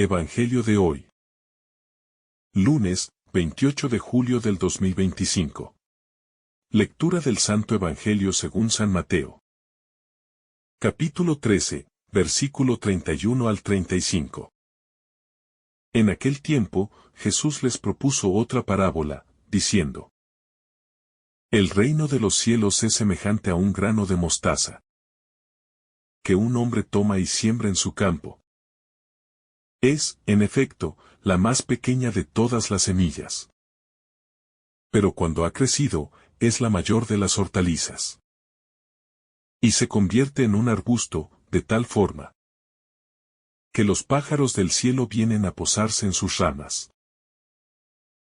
Evangelio de hoy. Lunes, 28 de julio del 2025. Lectura del Santo Evangelio según San Mateo. Capítulo 13, versículo 31 al 35. En aquel tiempo, Jesús les propuso otra parábola, diciendo: El reino de los cielos es semejante a un grano de mostaza, que un hombre toma y siembra en su campo. Es, en efecto, la más pequeña de todas las semillas. Pero cuando ha crecido, es la mayor de las hortalizas. Y se convierte en un arbusto, de tal forma que los pájaros del cielo vienen a posarse en sus ramas.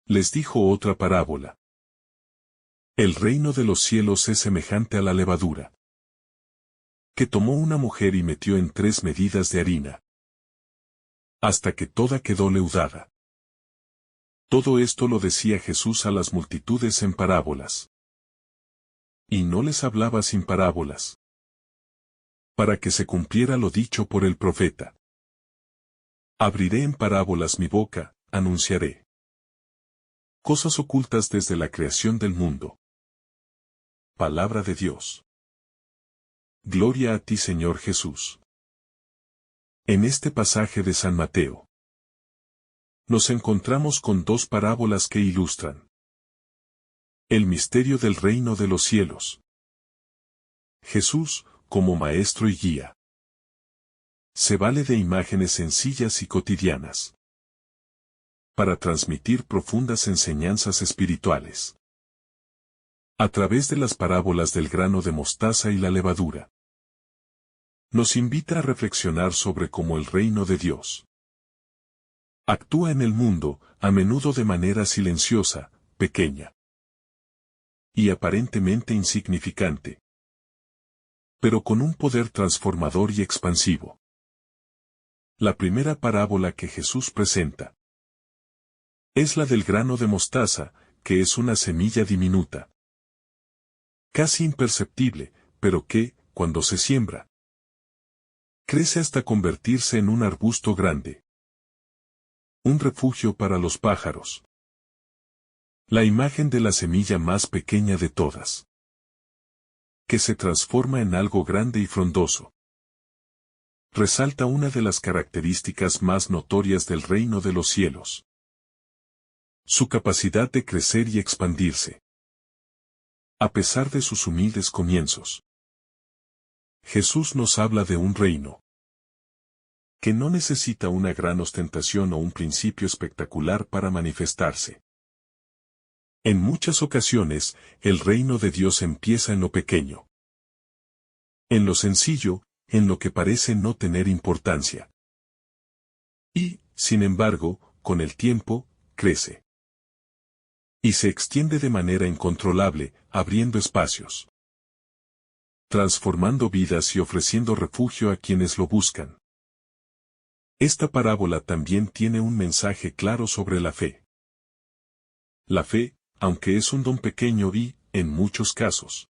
Les dijo otra parábola. El reino de los cielos es semejante a la levadura, que tomó una mujer y metió en 3 medidas de harina, hasta que toda quedó leudada. Todo esto lo decía Jesús a las multitudes en parábolas. Y no les hablaba sin parábolas, para que se cumpliera lo dicho por el profeta. Abriré en parábolas mi boca, anunciaré cosas ocultas desde la creación del mundo. Palabra de Dios. Gloria a ti, Señor Jesús. En este pasaje de San Mateo, nos encontramos con 2 parábolas que ilustran el misterio del reino de los cielos. Jesús, como maestro y guía, se vale de imágenes sencillas y cotidianas para transmitir profundas enseñanzas espirituales. A través de las parábolas del grano de mostaza y la levadura, nos invita a reflexionar sobre cómo el reino de Dios actúa en el mundo, a menudo de manera silenciosa, pequeña y aparentemente insignificante, pero con un poder transformador y expansivo. La primera parábola que Jesús presenta es la del grano de mostaza, que es una semilla diminuta, casi imperceptible, pero que, cuando se siembra, crece hasta convertirse en un arbusto grande, un refugio para los pájaros. La imagen de la semilla más pequeña de todas, que se transforma en algo grande y frondoso, resalta una de las características más notorias del reino de los cielos: su capacidad de crecer y expandirse, a pesar de sus humildes comienzos. Jesús nos habla de un reino que no necesita una gran ostentación o un principio espectacular para manifestarse. En muchas ocasiones, el reino de Dios empieza en lo pequeño, en lo sencillo, en lo que parece no tener importancia. Y, sin embargo, con el tiempo, crece y se extiende de manera incontrolable, abriendo espacios, transformando vidas y ofreciendo refugio a quienes lo buscan. Esta parábola también tiene un mensaje claro sobre la fe. La fe, aunque es un don pequeño y, en muchos casos,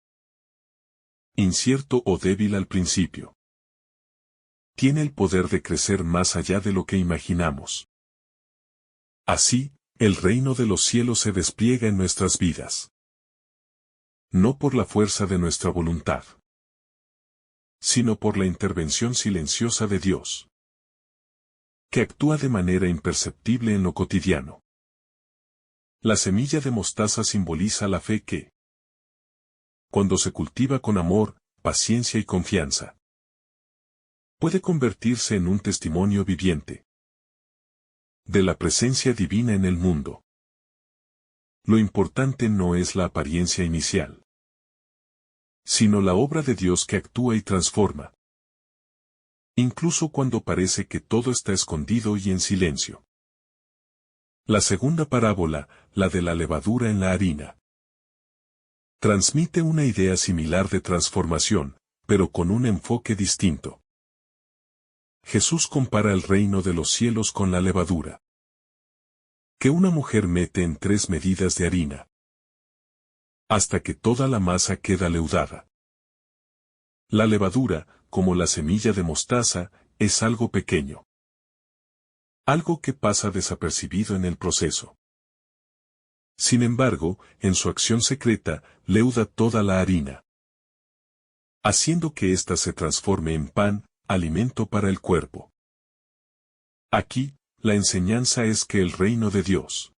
incierto o débil al principio, tiene el poder de crecer más allá de lo que imaginamos. Así, el reino de los cielos se despliega en nuestras vidas, no por la fuerza de nuestra voluntad, sino por la intervención silenciosa de Dios, que actúa de manera imperceptible en lo cotidiano. La semilla de mostaza simboliza la fe que, cuando se cultiva con amor, paciencia y confianza, puede convertirse en un testimonio viviente de la presencia divina en el mundo. Lo importante no es la apariencia inicial, sino la obra de Dios que actúa y transforma, incluso cuando parece que todo está escondido y en silencio. La segunda parábola, la de la levadura en la harina, transmite una idea similar de transformación, pero con un enfoque distinto. Jesús compara el reino de los cielos con la levadura, que una mujer mete en 3 medidas de harina, hasta que toda la masa queda leudada. La levadura, como la semilla de mostaza, es algo pequeño, algo que pasa desapercibido en el proceso. Sin embargo, en su acción secreta, leuda toda la harina, haciendo que ésta se transforme en pan, alimento para el cuerpo. Aquí, la enseñanza es que el reino de Dios,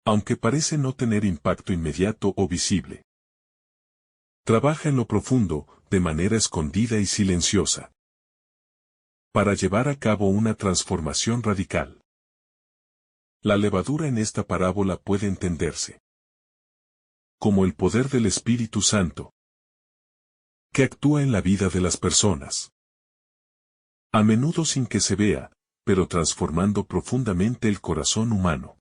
aunque parece no tener impacto inmediato o visible, trabaja en lo profundo, de manera escondida y silenciosa, para llevar a cabo una transformación radical. La levadura en esta parábola puede entenderse como el poder del Espíritu Santo, que actúa en la vida de las personas, a menudo sin que se vea, pero transformando profundamente el corazón humano.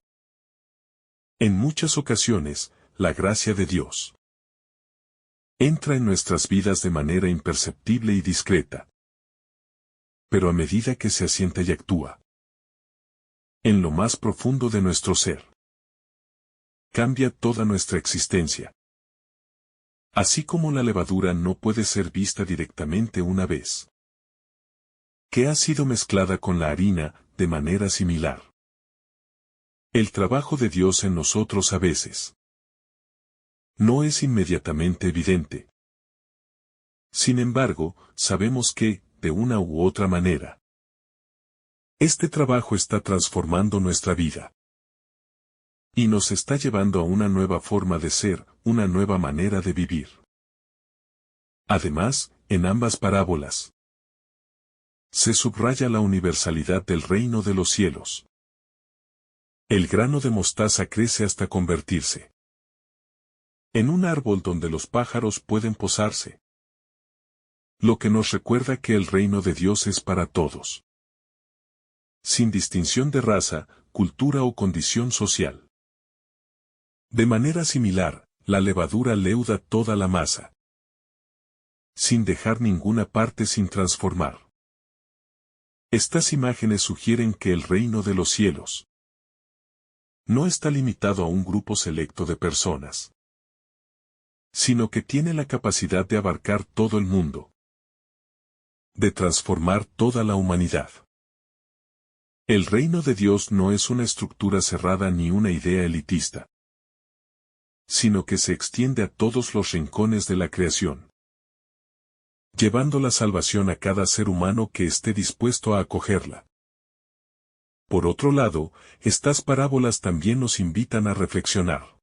En muchas ocasiones, la gracia de Dios entra en nuestras vidas de manera imperceptible y discreta, pero a medida que se asienta y actúa en lo más profundo de nuestro ser, cambia toda nuestra existencia. Así como la levadura no puede ser vista directamente una vez que ha sido mezclada con la harina, de manera similar, el trabajo de Dios en nosotros a veces no es inmediatamente evidente. Sin embargo, sabemos que, de una u otra manera, este trabajo está transformando nuestra vida y nos está llevando a una nueva forma de ser, una nueva manera de vivir. Además, en ambas parábolas se subraya la universalidad del reino de los cielos. El grano de mostaza crece hasta convertirse en un árbol donde los pájaros pueden posarse, lo que nos recuerda que el reino de Dios es para todos, sin distinción de raza, cultura o condición social. De manera similar, la levadura leuda toda la masa, sin dejar ninguna parte sin transformar. Estas imágenes sugieren que el reino de los cielos no está limitado a un grupo selecto de personas, sino que tiene la capacidad de abarcar todo el mundo, de transformar toda la humanidad. El reino de Dios no es una estructura cerrada ni una idea elitista, sino que se extiende a todos los rincones de la creación, llevando la salvación a cada ser humano que esté dispuesto a acogerla. Por otro lado, estas parábolas también nos invitan a reflexionar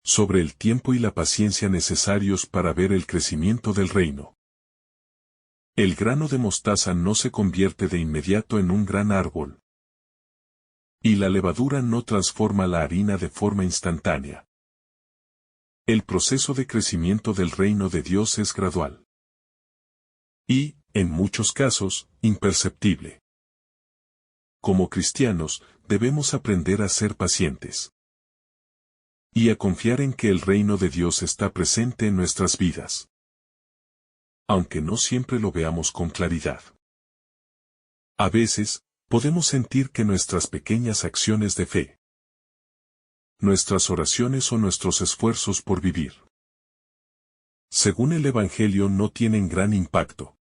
sobre el tiempo y la paciencia necesarios para ver el crecimiento del reino. El grano de mostaza no se convierte de inmediato en un gran árbol, y la levadura no transforma la harina de forma instantánea. El proceso de crecimiento del reino de Dios es gradual y, en muchos casos, imperceptible. Como cristianos, debemos aprender a ser pacientes y a confiar en que el reino de Dios está presente en nuestras vidas, aunque no siempre lo veamos con claridad. A veces, podemos sentir que nuestras pequeñas acciones de fe, nuestras oraciones o nuestros esfuerzos por vivir, según el Evangelio, no tienen gran impacto.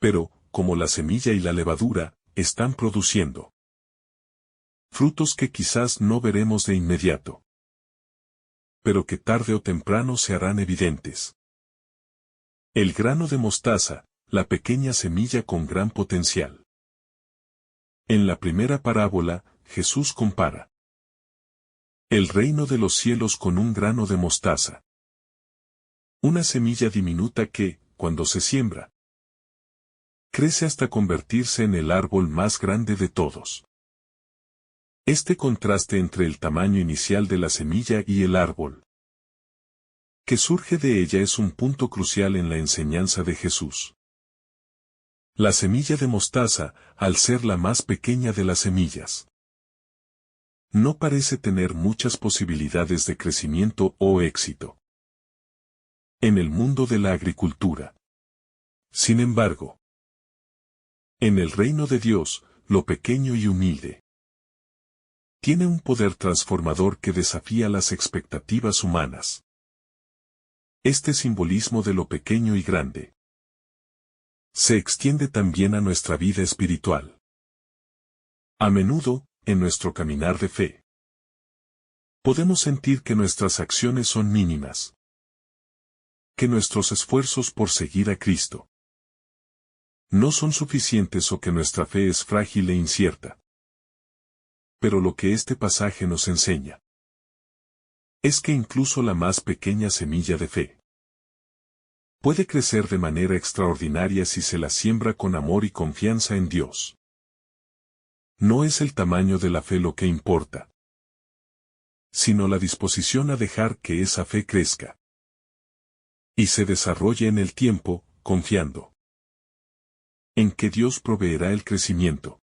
Pero, como la semilla y la levadura, están produciendo frutos que quizás no veremos de inmediato, pero que tarde o temprano se harán evidentes. El grano de mostaza, la pequeña semilla con gran potencial. En la primera parábola, Jesús compara el reino de los cielos con un grano de mostaza, una semilla diminuta que, cuando se siembra, crece hasta convertirse en el árbol más grande de todos. Este contraste entre el tamaño inicial de la semilla y el árbol que surge de ella es un punto crucial en la enseñanza de Jesús. La semilla de mostaza, al ser la más pequeña de las semillas, no parece tener muchas posibilidades de crecimiento o éxito en el mundo de la agricultura. Sin embargo, en el reino de Dios, lo pequeño y humilde tiene un poder transformador que desafía las expectativas humanas. Este simbolismo de lo pequeño y grande se extiende también a nuestra vida espiritual. A menudo, en nuestro caminar de fe, podemos sentir que nuestras acciones son mínimas, que nuestros esfuerzos por seguir a Cristo no son suficientes o que nuestra fe es frágil e incierta. Pero lo que este pasaje nos enseña es que incluso la más pequeña semilla de fe puede crecer de manera extraordinaria si se la siembra con amor y confianza en Dios. No es el tamaño de la fe lo que importa, sino la disposición a dejar que esa fe crezca y se desarrolle en el tiempo, confiando en que Dios proveerá el crecimiento.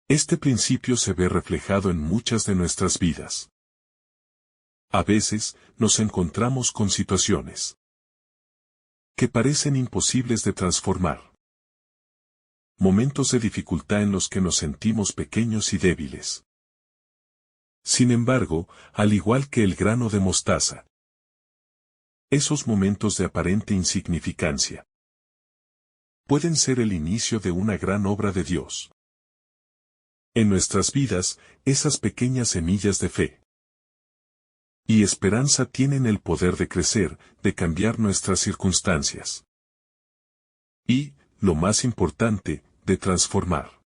Este principio se ve reflejado en muchas de nuestras vidas. A veces, nos encontramos con situaciones que parecen imposibles de transformar. Momentos de dificultad en los que nos sentimos pequeños y débiles. Sin embargo, al igual que el grano de mostaza, esos momentos de aparente insignificancia pueden ser el inicio de una gran obra de Dios. En nuestras vidas, esas pequeñas semillas de fe y esperanza tienen el poder de crecer, de cambiar nuestras circunstancias. Y, lo más importante, de transformar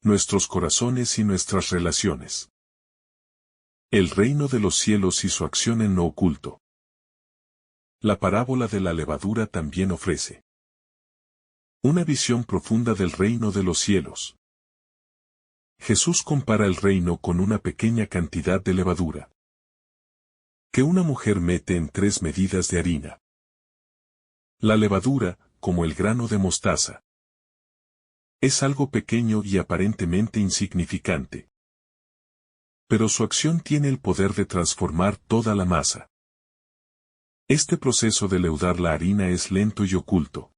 nuestros corazones y nuestras relaciones. El reino de los cielos y su acción en lo oculto. La parábola de la levadura también ofrece una visión profunda del reino de los cielos. Jesús compara el reino con una pequeña cantidad de levadura que una mujer mete en 3 medidas de harina. La levadura, como el grano de mostaza, es algo pequeño y aparentemente insignificante. Pero su acción tiene el poder de transformar toda la masa. Este proceso de leudar la harina es lento y oculto.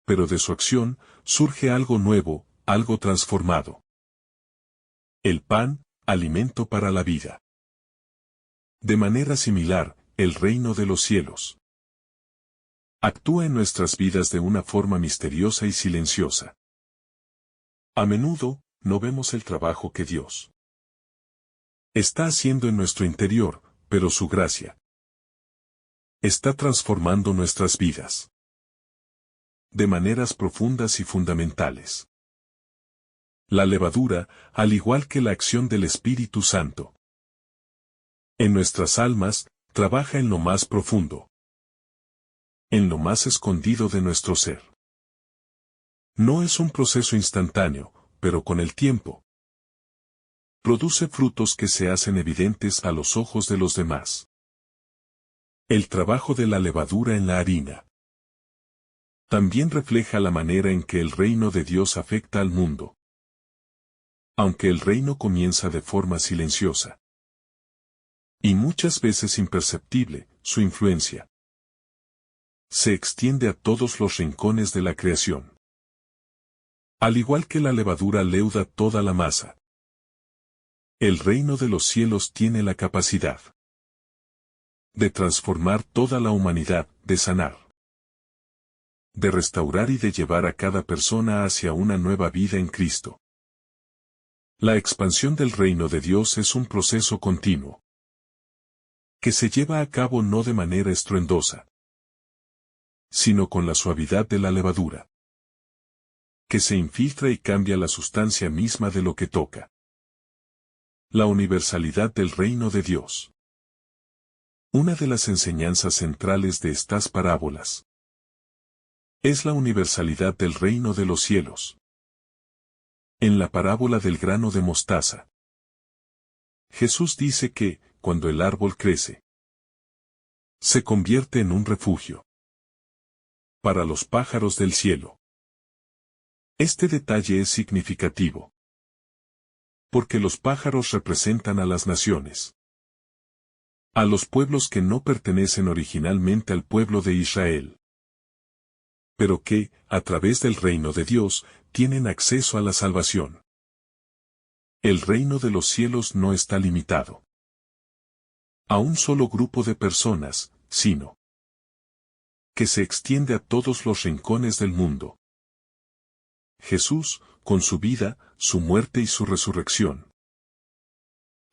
Pero de su acción, surge algo nuevo, algo transformado. El pan, alimento para la vida. De manera similar, el reino de los cielos actúa en nuestras vidas de una forma misteriosa y silenciosa. A menudo, no vemos el trabajo que Dios está haciendo en nuestro interior, pero su gracia está transformando nuestras vidas de maneras profundas y fundamentales. La levadura, al igual que la acción del Espíritu Santo en nuestras almas, trabaja en lo más profundo, en lo más escondido de nuestro ser. No es un proceso instantáneo, pero con el tiempo produce frutos que se hacen evidentes a los ojos de los demás. El trabajo de la levadura en la harina también refleja la manera en que el reino de Dios afecta al mundo. Aunque el reino comienza de forma silenciosa y muchas veces imperceptible, su influencia se extiende a todos los rincones de la creación. Al igual que la levadura leuda toda la masa, el reino de los cielos tiene la capacidad de transformar toda la humanidad, de sanar, de restaurar y de llevar a cada persona hacia una nueva vida en Cristo. La expansión del reino de Dios es un proceso continuo, que se lleva a cabo no de manera estruendosa, sino con la suavidad de la levadura, que se infiltra y cambia la sustancia misma de lo que toca. La universalidad del reino de Dios. Una de las enseñanzas centrales de estas parábolas es la universalidad del reino de los cielos. En la parábola del grano de mostaza, Jesús dice que, cuando el árbol crece, se convierte en un refugio para los pájaros del cielo. Este detalle es significativo, porque los pájaros representan a las naciones, a los pueblos que no pertenecen originalmente al pueblo de Israel, pero que, a través del reino de Dios, tienen acceso a la salvación. El reino de los cielos no está limitado a un solo grupo de personas, sino que se extiende a todos los rincones del mundo. Jesús, con su vida, su muerte y su resurrección,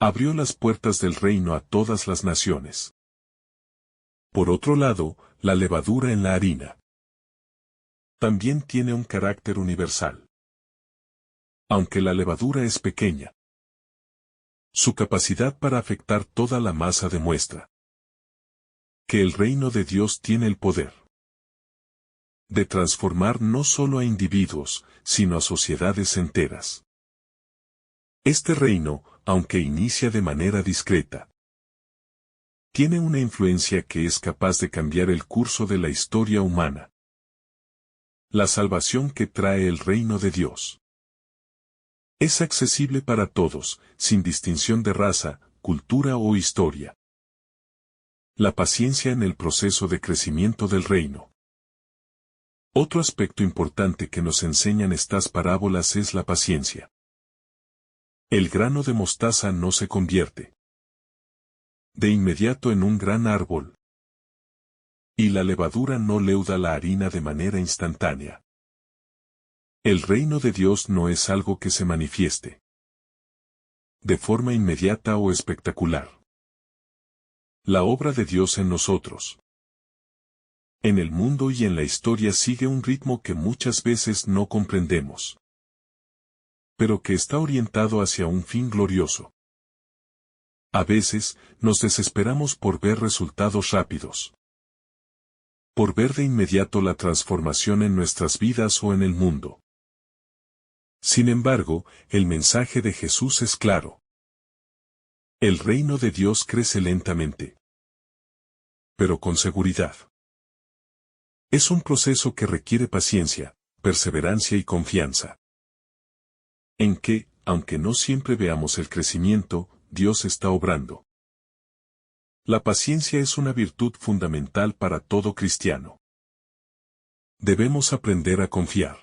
abrió las puertas del reino a todas las naciones. Por otro lado, la levadura en la harina también tiene un carácter universal. Aunque la levadura es pequeña, su capacidad para afectar toda la masa demuestra que el reino de Dios tiene el poder de transformar no solo a individuos, sino a sociedades enteras. Este reino, aunque inicia de manera discreta, tiene una influencia que es capaz de cambiar el curso de la historia humana. La salvación que trae el reino de Dios es accesible para todos, sin distinción de raza, cultura o historia. La paciencia en el proceso de crecimiento del reino. Otro aspecto importante que nos enseñan estas parábolas es la paciencia. El grano de mostaza no se convierte de inmediato en un gran árbol, y la levadura no leuda la harina de manera instantánea. El reino de Dios no es algo que se manifieste de forma inmediata o espectacular. La obra de Dios en nosotros, en el mundo y en la historia sigue un ritmo que muchas veces no comprendemos, pero que está orientado hacia un fin glorioso. A veces, nos desesperamos por ver resultados rápidos, por ver de inmediato la transformación en nuestras vidas o en el mundo. Sin embargo, el mensaje de Jesús es claro. El reino de Dios crece lentamente, pero con seguridad. Es un proceso que requiere paciencia, perseverancia y confianza. En que, aunque no siempre veamos el crecimiento, Dios está obrando. La paciencia es una virtud fundamental para todo cristiano. Debemos aprender a confiar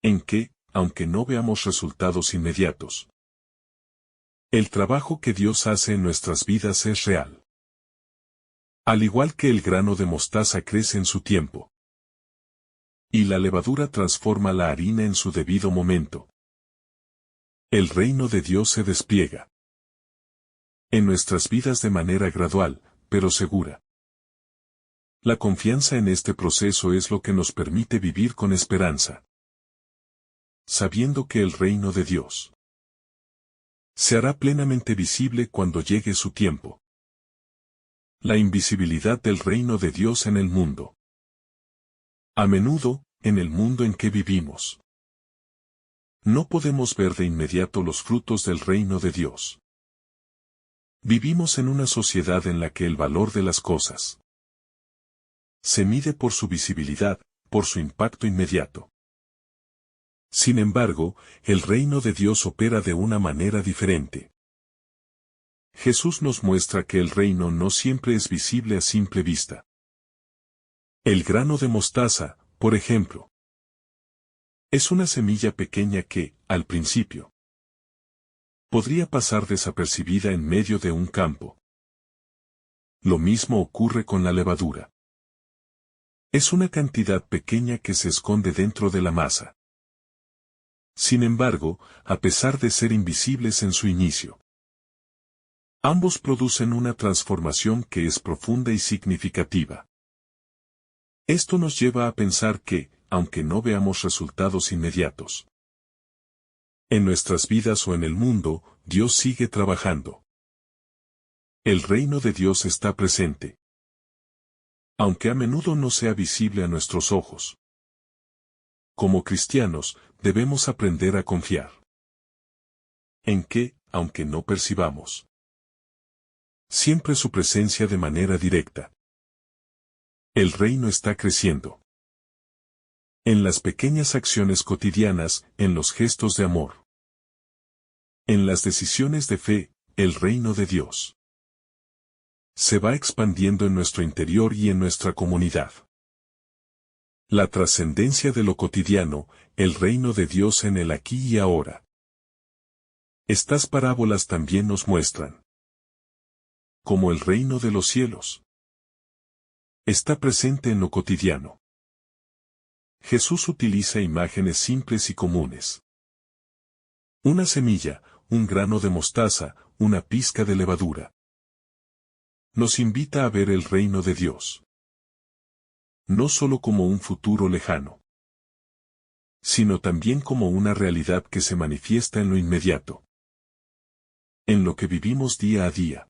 en que, aunque no veamos resultados inmediatos, el trabajo que Dios hace en nuestras vidas es real. Al igual que el grano de mostaza crece en su tiempo, y la levadura transforma la harina en su debido momento, el reino de Dios se despliega en nuestras vidas de manera gradual, pero segura. La confianza en este proceso es lo que nos permite vivir con esperanza, sabiendo que el reino de Dios se hará plenamente visible cuando llegue su tiempo. La invisibilidad del reino de Dios en el mundo. A menudo, en el mundo en que vivimos, no podemos ver de inmediato los frutos del reino de Dios. Vivimos en una sociedad en la que el valor de las cosas se mide por su visibilidad, por su impacto inmediato. Sin embargo, el reino de Dios opera de una manera diferente. Jesús nos muestra que el reino no siempre es visible a simple vista. El grano de mostaza, por ejemplo, es una semilla pequeña que, al principio, podría pasar desapercibida en medio de un campo. Lo mismo ocurre con la levadura. Es una cantidad pequeña que se esconde dentro de la masa. Sin embargo, a pesar de ser invisibles en su inicio, ambos producen una transformación que es profunda y significativa. Esto nos lleva a pensar que, aunque no veamos resultados inmediatos en nuestras vidas o en el mundo, Dios sigue trabajando. El reino de Dios está presente, aunque a menudo no sea visible a nuestros ojos. Como cristianos, debemos aprender a confiar en que, aunque no percibamos siempre su presencia de manera directa, el reino está creciendo. En las pequeñas acciones cotidianas, en los gestos de amor, en las decisiones de fe, el reino de Dios se va expandiendo en nuestro interior y en nuestra comunidad. La trascendencia de lo cotidiano, el reino de Dios en el aquí y ahora. Estas parábolas también nos muestran cómo el reino de los cielos está presente en lo cotidiano. Jesús utiliza imágenes simples y comunes. Una semilla, un grano de mostaza, una pizca de levadura. Nos invita a ver el reino de Dios. No solo como un futuro lejano, sino también como una realidad que se manifiesta en lo inmediato. En lo que vivimos día a día.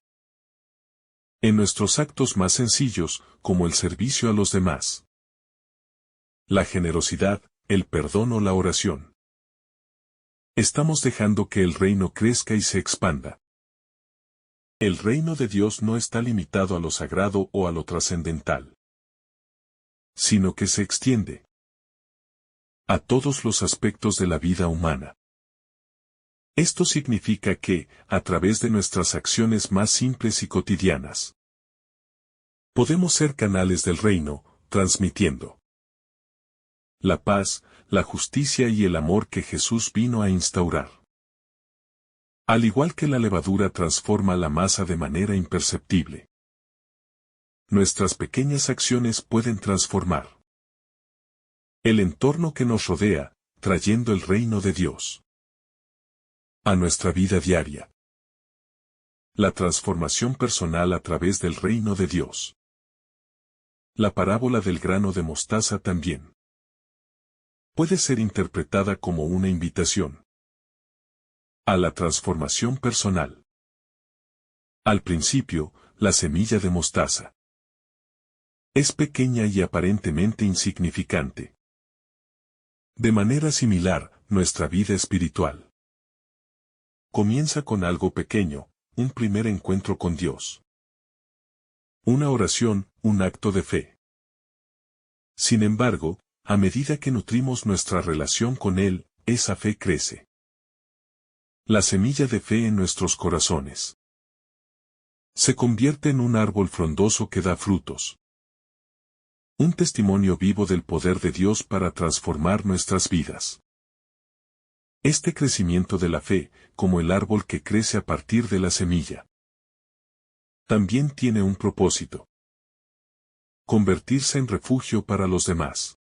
En nuestros actos más sencillos, como el servicio a los demás. La generosidad, el perdón o la oración. Estamos dejando que el reino crezca y se expanda. El reino de Dios no está limitado a lo sagrado o a lo trascendental, sino que se extiende a todos los aspectos de la vida humana. Esto significa que, a través de nuestras acciones más simples y cotidianas, podemos ser canales del reino, transmitiendo la paz, la justicia y el amor que Jesús vino a instaurar. Al igual que la levadura transforma la masa de manera imperceptible, nuestras pequeñas acciones pueden transformar el entorno que nos rodea, trayendo el reino de Dios a nuestra vida diaria. La transformación personal a través del reino de Dios. La parábola del grano de mostaza también puede ser interpretada como una invitación a la transformación personal. Al principio, la semilla de mostaza es pequeña y aparentemente insignificante. De manera similar, nuestra vida espiritual comienza con algo pequeño, un primer encuentro con Dios. Una oración, un acto de fe. Sin embargo, a medida que nutrimos nuestra relación con Él, esa fe crece. La semilla de fe en nuestros corazones se convierte en un árbol frondoso que da frutos. Un testimonio vivo del poder de Dios para transformar nuestras vidas. Este crecimiento de la fe, como el árbol que crece a partir de la semilla, también tiene un propósito: convertirse en refugio para los demás.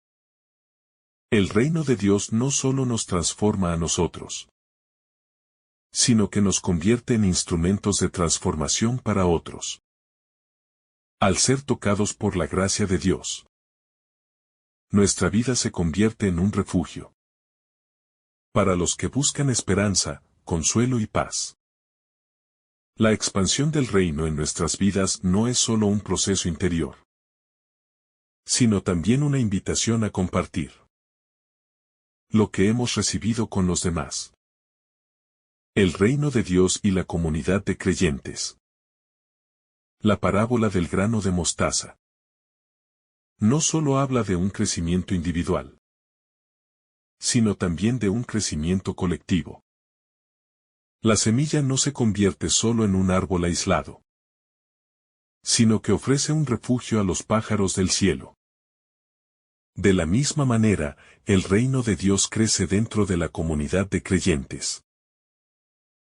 El reino de Dios no solo nos transforma a nosotros, sino que nos convierte en instrumentos de transformación para otros. Al ser tocados por la gracia de Dios, nuestra vida se convierte en un refugio para los que buscan esperanza, consuelo y paz. La expansión del reino en nuestras vidas no es solo un proceso interior, sino también una invitación a compartir lo que hemos recibido con los demás. El reino de Dios y la comunidad de creyentes. La parábola del grano de mostaza no solo habla de un crecimiento individual, sino también de un crecimiento colectivo. La semilla no se convierte solo en un árbol aislado, sino que ofrece un refugio a los pájaros del cielo. De la misma manera, el reino de Dios crece dentro de la comunidad de creyentes.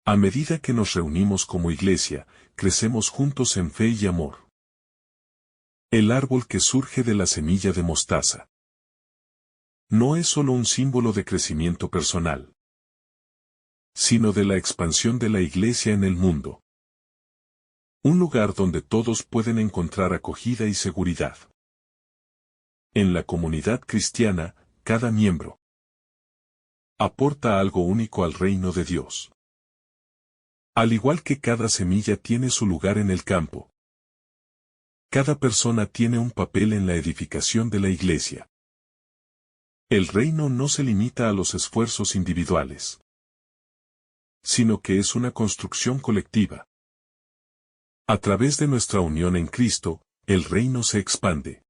A medida que nos reunimos como iglesia, crecemos juntos en fe y amor. El árbol que surge de la semilla de mostaza no es solo un símbolo de crecimiento personal, sino de la expansión de la iglesia en el mundo. Un lugar donde todos pueden encontrar acogida y seguridad. En la comunidad cristiana, cada miembro aporta algo único al reino de Dios. Al igual que cada semilla tiene su lugar en el campo, cada persona tiene un papel en la edificación de la iglesia. El reino no se limita a los esfuerzos individuales, sino que es una construcción colectiva. A través de nuestra unión en Cristo, el reino se expande.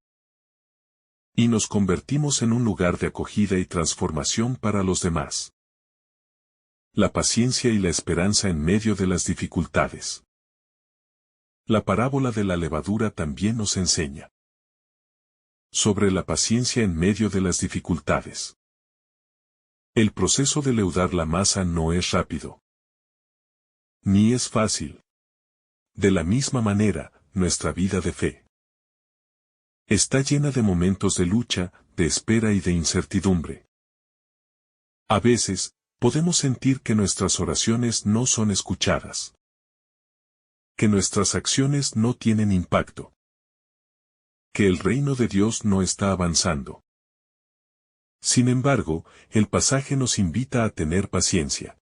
Y nos convertimos en un lugar de acogida y transformación para los demás. La paciencia y la esperanza en medio de las dificultades. La parábola de la levadura también nos enseña sobre la paciencia en medio de las dificultades. El proceso de leudar la masa no es rápido, ni es fácil. De la misma manera, nuestra vida de fe está llena de momentos de lucha, de espera y de incertidumbre. A veces, podemos sentir que nuestras oraciones no son escuchadas, que nuestras acciones no tienen impacto, que el reino de Dios no está avanzando. Sin embargo, el pasaje nos invita a tener paciencia.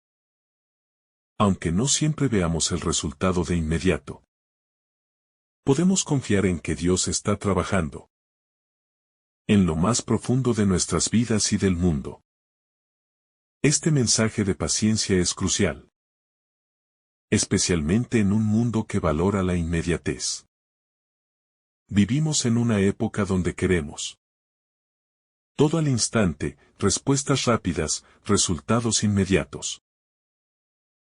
Aunque no siempre veamos el resultado de inmediato, podemos confiar en que Dios está trabajando en lo más profundo de nuestras vidas y del mundo. Este mensaje de paciencia es crucial, especialmente en un mundo que valora la inmediatez. Vivimos en una época donde queremos todo al instante, respuestas rápidas, resultados inmediatos.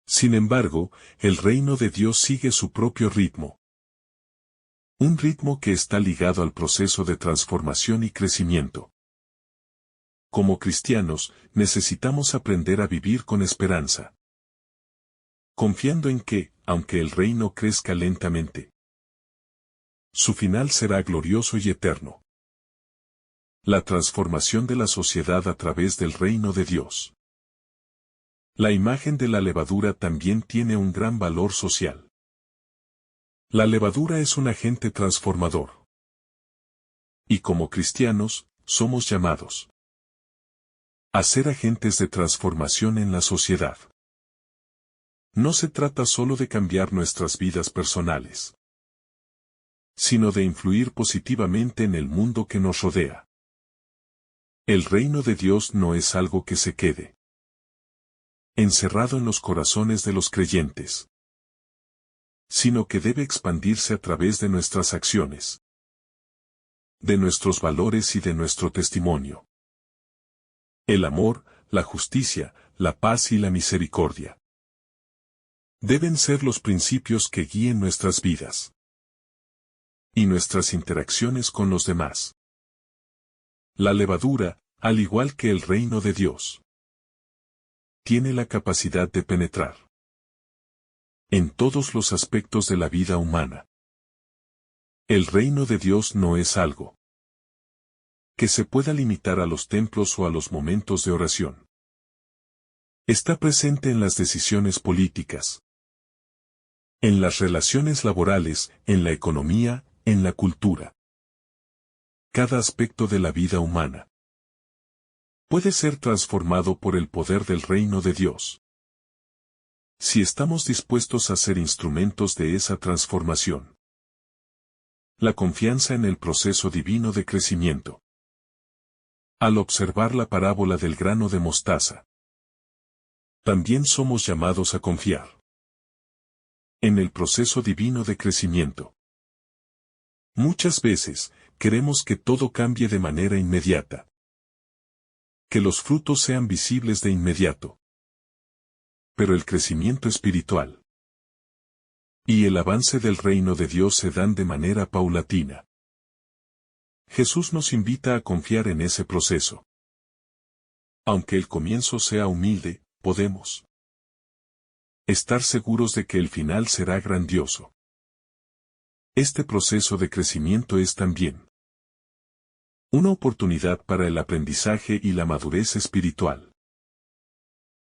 Sin embargo, el reino de Dios sigue su propio ritmo. Un ritmo que está ligado al proceso de transformación y crecimiento. Como cristianos, necesitamos aprender a vivir con esperanza, confiando en que, aunque el reino crezca lentamente, su final será glorioso y eterno. La transformación de la sociedad a través del reino de Dios. La imagen de la levadura también tiene un gran valor social. La levadura es un agente transformador. Y como cristianos, somos llamados a ser agentes de transformación en la sociedad. No se trata solo de cambiar nuestras vidas personales, sino de influir positivamente en el mundo que nos rodea. El reino de Dios no es algo que se quede encerrado en los corazones de los creyentes, sino que debe expandirse a través de nuestras acciones, de nuestros valores y de nuestro testimonio. El amor, la justicia, la paz y la misericordia deben ser los principios que guíen nuestras vidas y nuestras interacciones con los demás. La levadura, al igual que el reino de Dios, tiene la capacidad de penetrar en todos los aspectos de la vida humana. El reino de Dios no es algo que se pueda limitar a los templos o a los momentos de oración. Está presente en las decisiones políticas, en las relaciones laborales, en la economía, en la cultura. Cada aspecto de la vida humana puede ser transformado por el poder del reino de Dios, si estamos dispuestos a ser instrumentos de esa transformación. La confianza en el proceso divino de crecimiento. Al observar la parábola del grano de mostaza, también somos llamados a confiar en el proceso divino de crecimiento. Muchas veces, queremos que todo cambie de manera inmediata, que los frutos sean visibles de inmediato. Pero el crecimiento espiritual y el avance del reino de Dios se dan de manera paulatina. Jesús nos invita a confiar en ese proceso. Aunque el comienzo sea humilde, podemos estar seguros de que el final será grandioso. Este proceso de crecimiento es también una oportunidad para el aprendizaje y la madurez espiritual.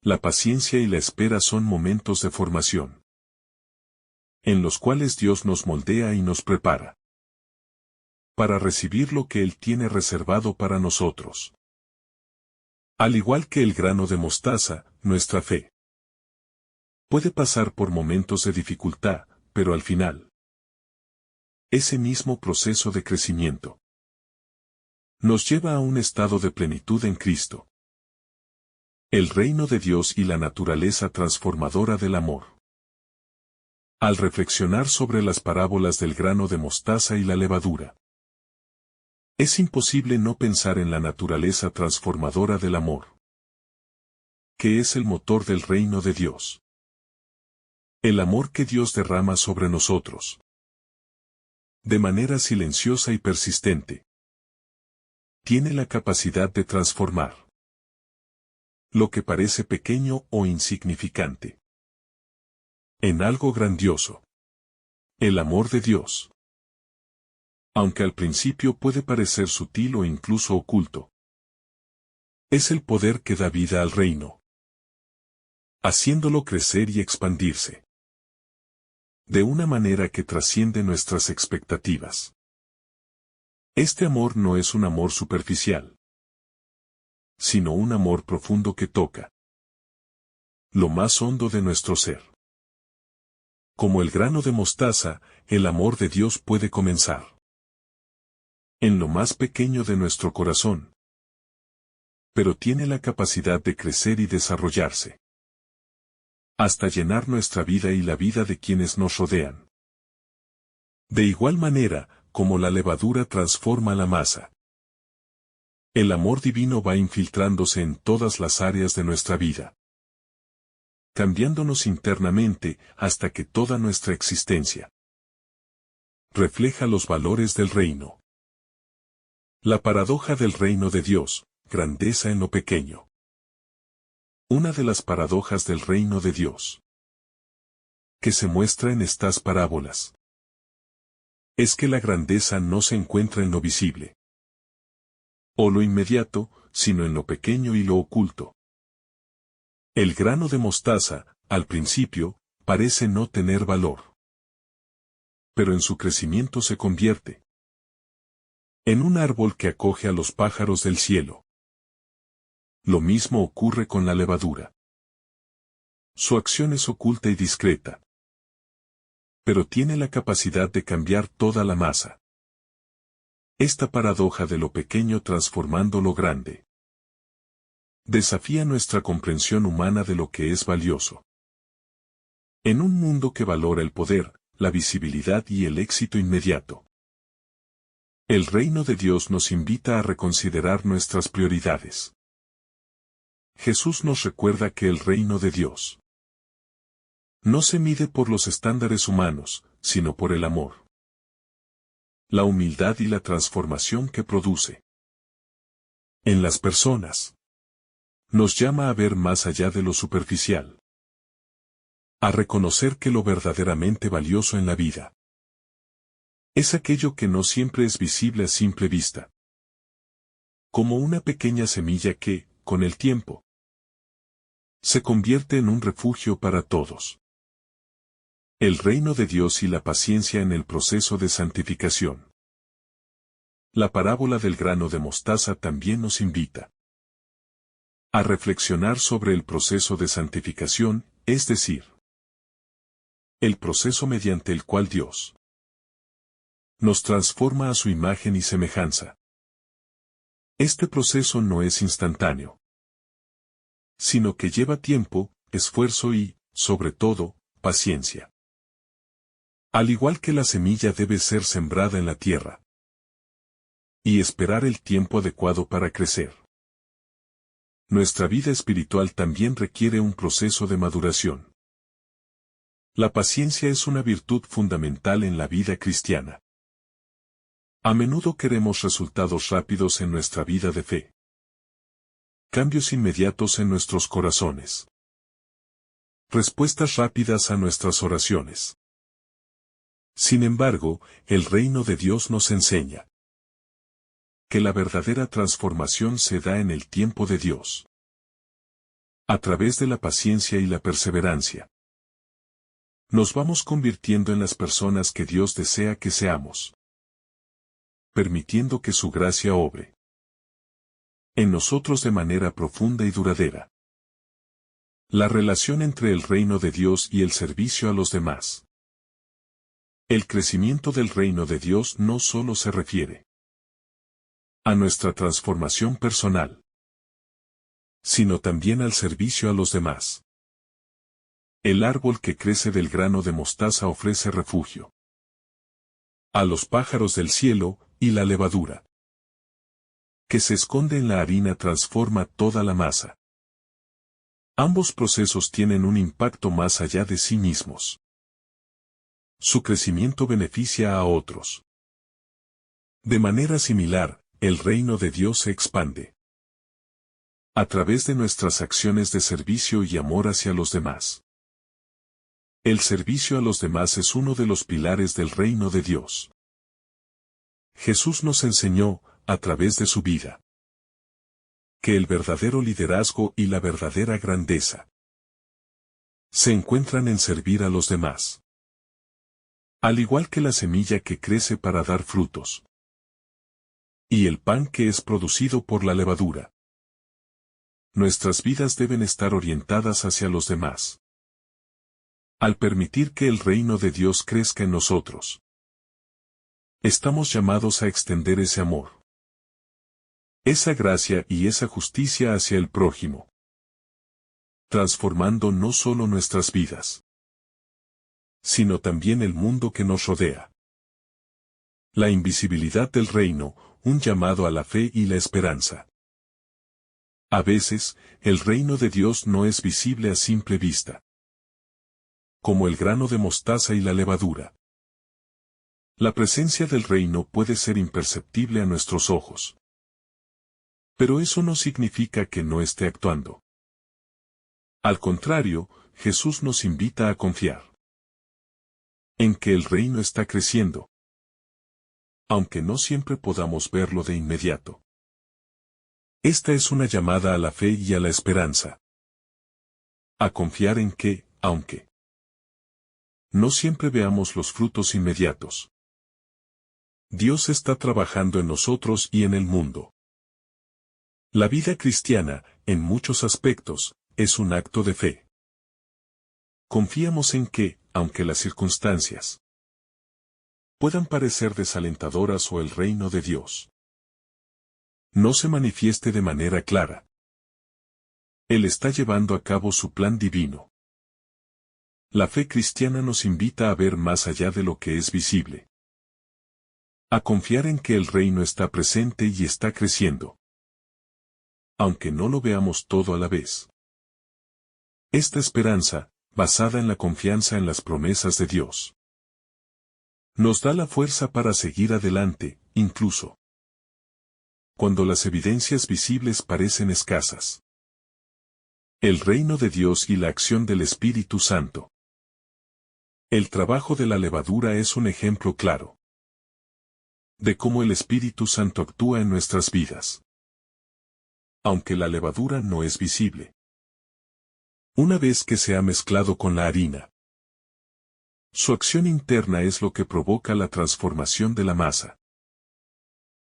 La paciencia y la espera son momentos de formación, en los cuales Dios nos moldea y nos prepara para recibir lo que Él tiene reservado para nosotros. Al igual que el grano de mostaza, nuestra fe puede pasar por momentos de dificultad, pero al final, ese mismo proceso de crecimiento nos lleva a un estado de plenitud en Cristo. El reino de Dios y la naturaleza transformadora del amor. Al reflexionar sobre las parábolas del grano de mostaza y la levadura, es imposible no pensar en la naturaleza transformadora del amor, que es el motor del reino de Dios. El amor que Dios derrama sobre nosotros, de manera silenciosa y persistente, tiene la capacidad de transformar lo que parece pequeño o insignificante en algo grandioso. El amor de Dios Aunque al principio puede parecer sutil o incluso oculto. Es el poder que da vida al reino, haciéndolo crecer y expandirse de una manera que trasciende nuestras expectativas. Este amor no es un amor superficial, sino un amor profundo que toca lo más hondo de nuestro ser. Como el grano de mostaza, el amor de Dios puede comenzar en lo más pequeño de nuestro corazón, pero tiene la capacidad de crecer y desarrollarse hasta llenar nuestra vida y la vida de quienes nos rodean. De igual manera, como la levadura transforma la masa, el amor divino va infiltrándose en todas las áreas de nuestra vida, cambiándonos internamente hasta que toda nuestra existencia refleja los valores del reino. La paradoja del reino de Dios, grandeza en lo pequeño. Una de las paradojas del reino de Dios que se muestra en estas parábolas es que la grandeza no se encuentra en lo visible o lo inmediato, sino en lo pequeño y lo oculto. El grano de mostaza, al principio, parece no tener valor, pero en su crecimiento se convierte en un árbol que acoge a los pájaros del cielo. Lo mismo ocurre con la levadura. Su acción es oculta y discreta, pero tiene la capacidad de cambiar toda la masa. Esta paradoja de lo pequeño transformando lo grande desafía nuestra comprensión humana de lo que es valioso. En un mundo que valora el poder, la visibilidad y el éxito inmediato, el reino de Dios nos invita a reconsiderar nuestras prioridades. Jesús nos recuerda que el reino de Dios no se mide por los estándares humanos, sino por el amor, la humildad y la transformación que produce en las personas. Nos llama a ver más allá de lo superficial, a reconocer que lo verdaderamente valioso en la vida es aquello que no siempre es visible a simple vista, como una pequeña semilla que, con el tiempo, se convierte en un refugio para todos. El reino de Dios y la paciencia en el proceso de santificación. La parábola del grano de mostaza también nos invita a reflexionar sobre el proceso de santificación, es decir, el proceso mediante el cual Dios nos transforma a su imagen y semejanza. Este proceso no es instantáneo, sino que lleva tiempo, esfuerzo y, sobre todo, paciencia. Al igual que la semilla debe ser sembrada en la tierra y esperar el tiempo adecuado para crecer. Nuestra vida espiritual también requiere un proceso de maduración. La paciencia es una virtud fundamental en la vida cristiana. A menudo queremos resultados rápidos en nuestra vida de fe. Cambios inmediatos en nuestros corazones. Respuestas rápidas a nuestras oraciones. Sin embargo, el reino de Dios nos enseña que la verdadera transformación se da en el tiempo de Dios, a través de la paciencia y la perseverancia. Nos vamos convirtiendo en las personas que Dios desea que seamos, permitiendo que su gracia obre en nosotros de manera profunda y duradera. La relación entre el reino de Dios y el servicio a los demás. El crecimiento del reino de Dios no solo se refiere a nuestra transformación personal, sino también al servicio a los demás. El árbol que crece del grano de mostaza ofrece refugio a los pájaros del cielo, y la levadura que se esconde en la harina transforma toda la masa. Ambos procesos tienen un impacto más allá de sí mismos. Su crecimiento beneficia a otros. De manera similar, el reino de Dios se expande a través de nuestras acciones de servicio y amor hacia los demás. El servicio a los demás es uno de los pilares del reino de Dios. Jesús nos enseñó, a través de su vida, que el verdadero liderazgo y la verdadera grandeza se encuentran en servir a los demás. Al igual que la semilla que crece para dar frutos, y el pan que es producido por la levadura, nuestras vidas deben estar orientadas hacia los demás. Al permitir que el reino de Dios crezca en nosotros, estamos llamados a extender ese amor, esa gracia y esa justicia hacia el prójimo, transformando no solo nuestras vidas, sino también el mundo que nos rodea. La invisibilidad del reino, un llamado a la fe y la esperanza. A veces, el reino de Dios no es visible a simple vista, como el grano de mostaza y la levadura. La presencia del reino puede ser imperceptible a nuestros ojos. Pero eso no significa que no esté actuando. Al contrario, Jesús nos invita a confiar en que el reino está creciendo, aunque no siempre podamos verlo de inmediato. Esta es una llamada a la fe y a la esperanza. A confiar en que, aunque no siempre veamos los frutos inmediatos, Dios está trabajando en nosotros y en el mundo. La vida cristiana, en muchos aspectos, es un acto de fe. Confiamos en que, aunque las circunstancias puedan parecer desalentadoras o el reino de Dios no se manifieste de manera clara, Él está llevando a cabo su plan divino. La fe cristiana nos invita a ver más allá de lo que es visible, a confiar en que el reino está presente y está creciendo, aunque no lo veamos todo a la vez. Esta esperanza, basada en la confianza en las promesas de Dios, nos da la fuerza para seguir adelante, incluso cuando las evidencias visibles parecen escasas. El reino de Dios y la acción del Espíritu Santo. El trabajo de la levadura es un ejemplo claro de cómo el Espíritu Santo actúa en nuestras vidas, aunque la levadura no es visible. Una vez que se ha mezclado con la harina, su acción interna es lo que provoca la transformación de la masa.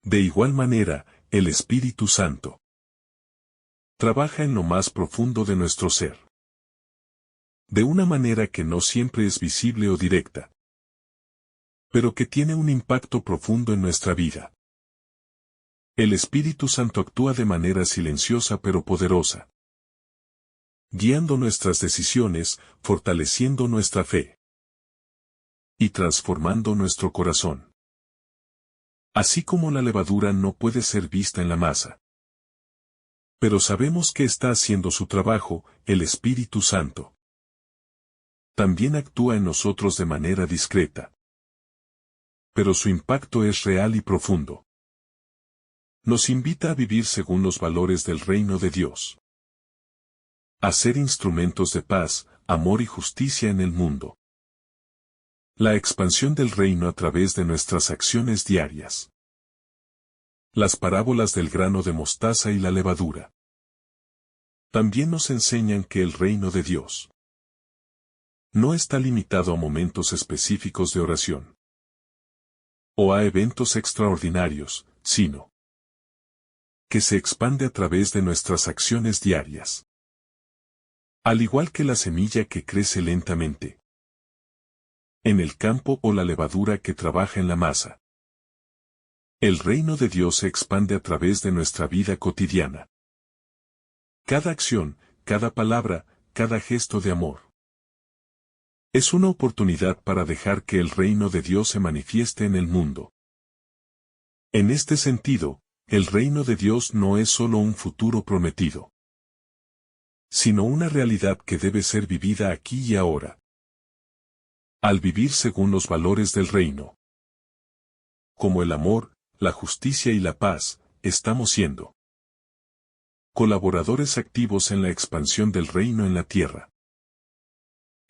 De igual manera, el Espíritu Santo trabaja en lo más profundo de nuestro ser, de una manera que no siempre es visible o directa, pero que tiene un impacto profundo en nuestra vida. El Espíritu Santo actúa de manera silenciosa pero poderosa, guiando nuestras decisiones, fortaleciendo nuestra fe y transformando nuestro corazón. Así como la levadura no puede ser vista en la masa, pero sabemos que está haciendo su trabajo, el Espíritu Santo también actúa en nosotros de manera discreta, pero su impacto es real y profundo. Nos invita a vivir según los valores del reino de Dios, a ser instrumentos de paz, amor y justicia en el mundo. La expansión del reino a través de nuestras acciones diarias. Las parábolas del grano de mostaza y la levadura también nos enseñan que el reino de Dios no está limitado a momentos específicos de oración o a eventos extraordinarios, sino que se expande a través de nuestras acciones diarias. Al igual que la semilla que crece lentamente en el campo o la levadura que trabaja en la masa, el reino de Dios se expande a través de nuestra vida cotidiana. Cada acción, cada palabra, cada gesto de amor es una oportunidad para dejar que el reino de Dios se manifieste en el mundo. En este sentido, el reino de Dios no es solo un futuro prometido, sino una realidad que debe ser vivida aquí y ahora. Al vivir según los valores del reino, como el amor, la justicia y la paz, estamos siendo colaboradores activos en la expansión del reino en la tierra.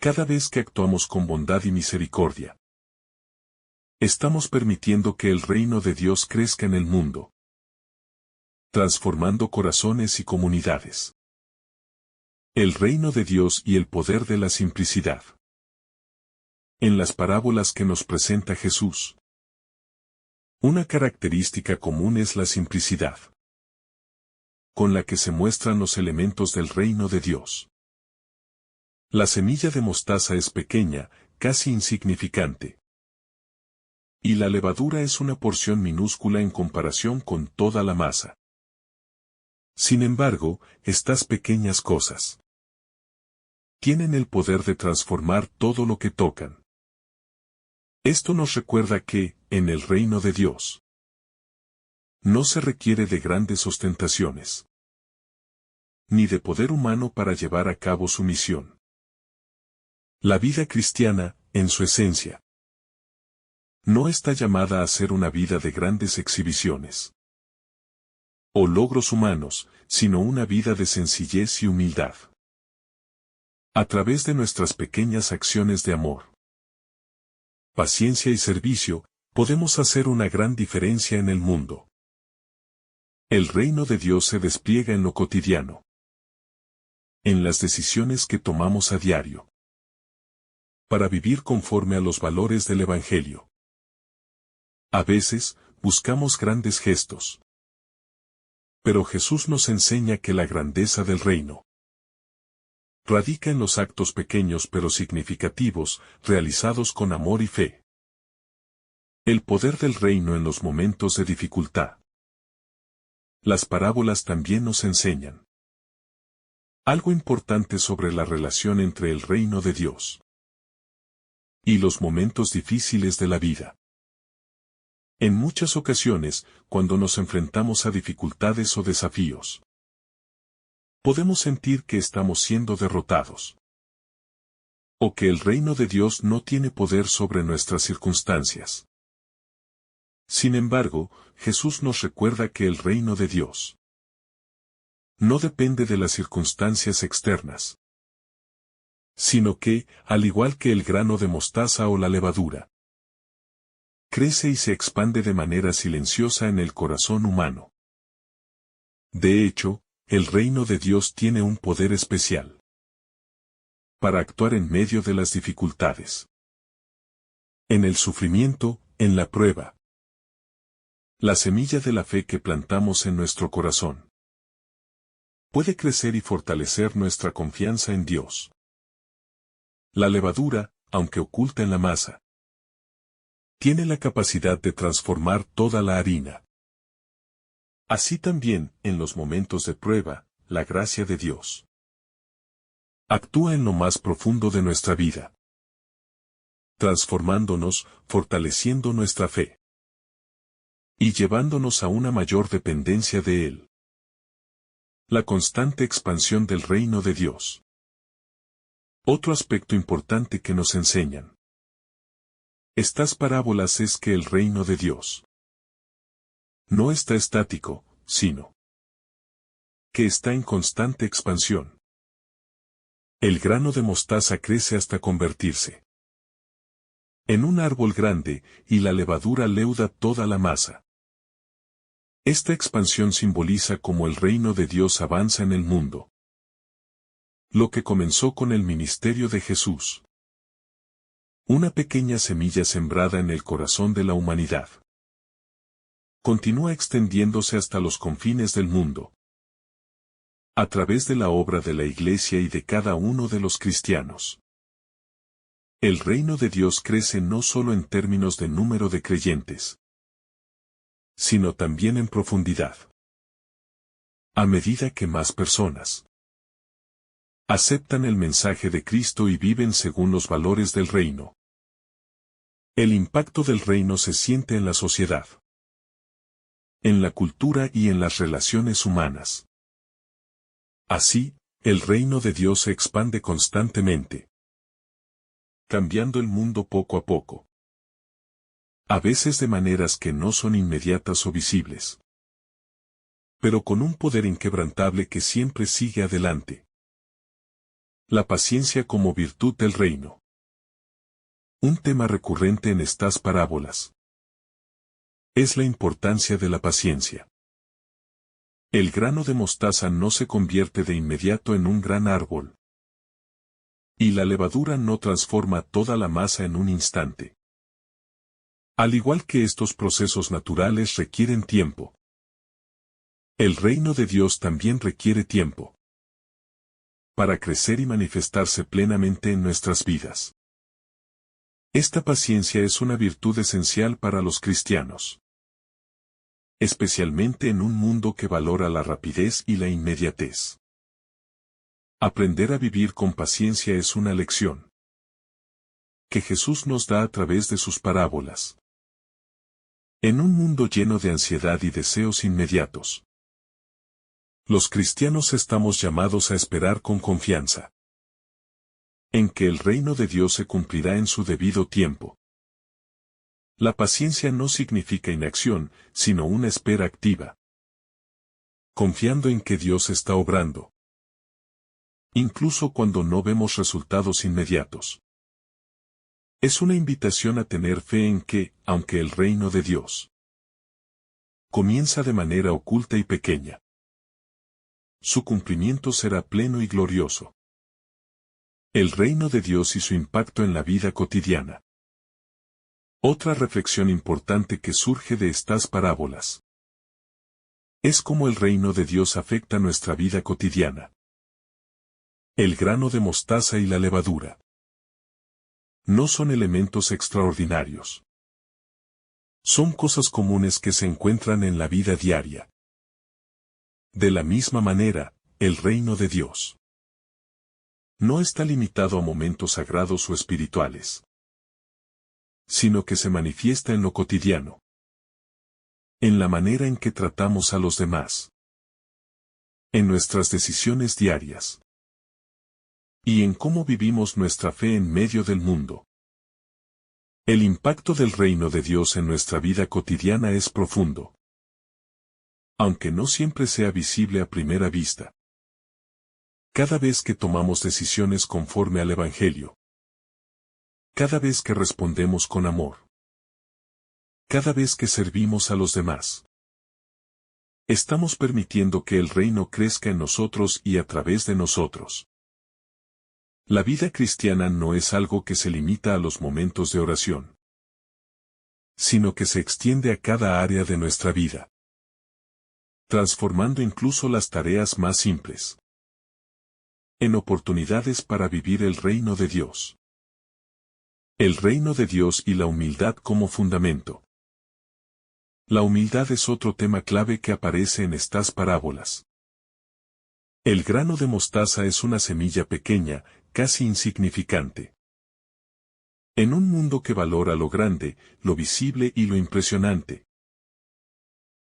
Cada vez que actuamos con bondad y misericordia, Estamos permitiendo que el reino de Dios crezca en el mundo, transformando corazones y comunidades. El reino de Dios y el poder de la simplicidad. En las parábolas que nos presenta Jesús, una característica común es la simplicidad, con la que se muestran los elementos del reino de Dios. La semilla de mostaza es pequeña, casi insignificante. Y la levadura es una porción minúscula en comparación con toda la masa. Sin embargo, estas pequeñas cosas tienen el poder de transformar todo lo que tocan. Esto nos recuerda que, en el reino de Dios, no se requiere de grandes ostentaciones, ni de poder humano para llevar a cabo su misión. La vida cristiana, en su esencia, no está llamada a ser una vida de grandes exhibiciones o logros humanos, sino una vida de sencillez y humildad. A través de nuestras pequeñas acciones de amor, paciencia y servicio, podemos hacer una gran diferencia en el mundo. El reino de Dios se despliega en lo cotidiano, en las decisiones que tomamos a diario, para vivir conforme a los valores del Evangelio. A veces, buscamos grandes gestos. Pero Jesús nos enseña que la grandeza del reino radica en los actos pequeños pero significativos, realizados con amor y fe. El poder del reino en los momentos de dificultad. Las parábolas también nos enseñan algo importante sobre la relación entre el reino de Dios y los momentos difíciles de la vida. En muchas ocasiones, cuando nos enfrentamos a dificultades o desafíos, podemos sentir que estamos siendo derrotados, o que el reino de Dios no tiene poder sobre nuestras circunstancias. Sin embargo, Jesús nos recuerda que el reino de Dios no depende de las circunstancias externas, sino que, al igual que el grano de mostaza o la levadura, crece y se expande de manera silenciosa en el corazón humano. De hecho, el reino de Dios tiene un poder especial para actuar en medio de las dificultades, en el sufrimiento, en la prueba. La semilla de la fe que plantamos en nuestro corazón puede crecer y fortalecer nuestra confianza en Dios. La levadura, aunque oculta en la masa, tiene la capacidad de transformar toda la harina. Así también, en los momentos de prueba, la gracia de Dios actúa en lo más profundo de nuestra vida, transformándonos, fortaleciendo nuestra fe y llevándonos a una mayor dependencia de Él. La constante expansión del reino de Dios. Otro aspecto importante que nos enseñan estas parábolas es que el reino de Dios no está estático, sino que está en constante expansión. El grano de mostaza crece hasta convertirse en un árbol grande, y la levadura leuda toda la masa. Esta expansión simboliza cómo el reino de Dios avanza en el mundo. Lo que comenzó con el ministerio de Jesús. Una pequeña semilla sembrada en el corazón de la humanidad continúa extendiéndose hasta los confines del mundo, a través de la obra de la Iglesia y de cada uno de los cristianos. El reino de Dios crece no solo en términos de número de creyentes, sino también en profundidad. A medida que más personas aceptan el mensaje de Cristo y viven según los valores del reino, el impacto del reino se siente en la sociedad, en la cultura y en las relaciones humanas. Así, el reino de Dios se expande constantemente, cambiando el mundo poco a poco. A veces de maneras que no son inmediatas o visibles, pero con un poder inquebrantable que siempre sigue adelante. La paciencia como virtud del reino. Un tema recurrente en estas parábolas es la importancia de la paciencia. El grano de mostaza no se convierte de inmediato en un gran árbol. Y la levadura no transforma toda la masa en un instante. Al igual que estos procesos naturales requieren tiempo, el reino de Dios también requiere tiempo para crecer y manifestarse plenamente en nuestras vidas. Esta paciencia es una virtud esencial para los cristianos, especialmente en un mundo que valora la rapidez y la inmediatez. Aprender a vivir con paciencia es una lección que Jesús nos da a través de sus parábolas. En un mundo lleno de ansiedad y deseos inmediatos, los cristianos estamos llamados a esperar con confianza en que el reino de Dios se cumplirá en su debido tiempo. La paciencia no significa inacción, sino una espera activa, confiando en que Dios está obrando, incluso cuando no vemos resultados inmediatos. Es una invitación a tener fe en que, aunque el reino de Dios comienza de manera oculta y pequeña, su cumplimiento será pleno y glorioso. El reino de Dios y su impacto en la vida cotidiana. Otra reflexión importante que surge de estas parábolas es cómo el reino de Dios afecta nuestra vida cotidiana. El grano de mostaza y la levadura no son elementos extraordinarios. Son cosas comunes que se encuentran en la vida diaria. De la misma manera, el reino de Dios no está limitado a momentos sagrados o espirituales, sino que se manifiesta en lo cotidiano, en la manera en que tratamos a los demás, en nuestras decisiones diarias, y en cómo vivimos nuestra fe en medio del mundo. El impacto del reino de Dios en nuestra vida cotidiana es profundo, aunque no siempre sea visible a primera vista. Cada vez que tomamos decisiones conforme al Evangelio, cada vez que respondemos con amor, cada vez que servimos a los demás, estamos permitiendo que el reino crezca en nosotros y a través de nosotros. La vida cristiana no es algo que se limita a los momentos de oración, sino que se extiende a cada área de nuestra vida, transformando incluso las tareas más simples en oportunidades para vivir el reino de Dios. El reino de Dios y la humildad como fundamento. La humildad es otro tema clave que aparece en estas parábolas. El grano de mostaza es una semilla pequeña, casi insignificante. En un mundo que valora lo grande, lo visible y lo impresionante,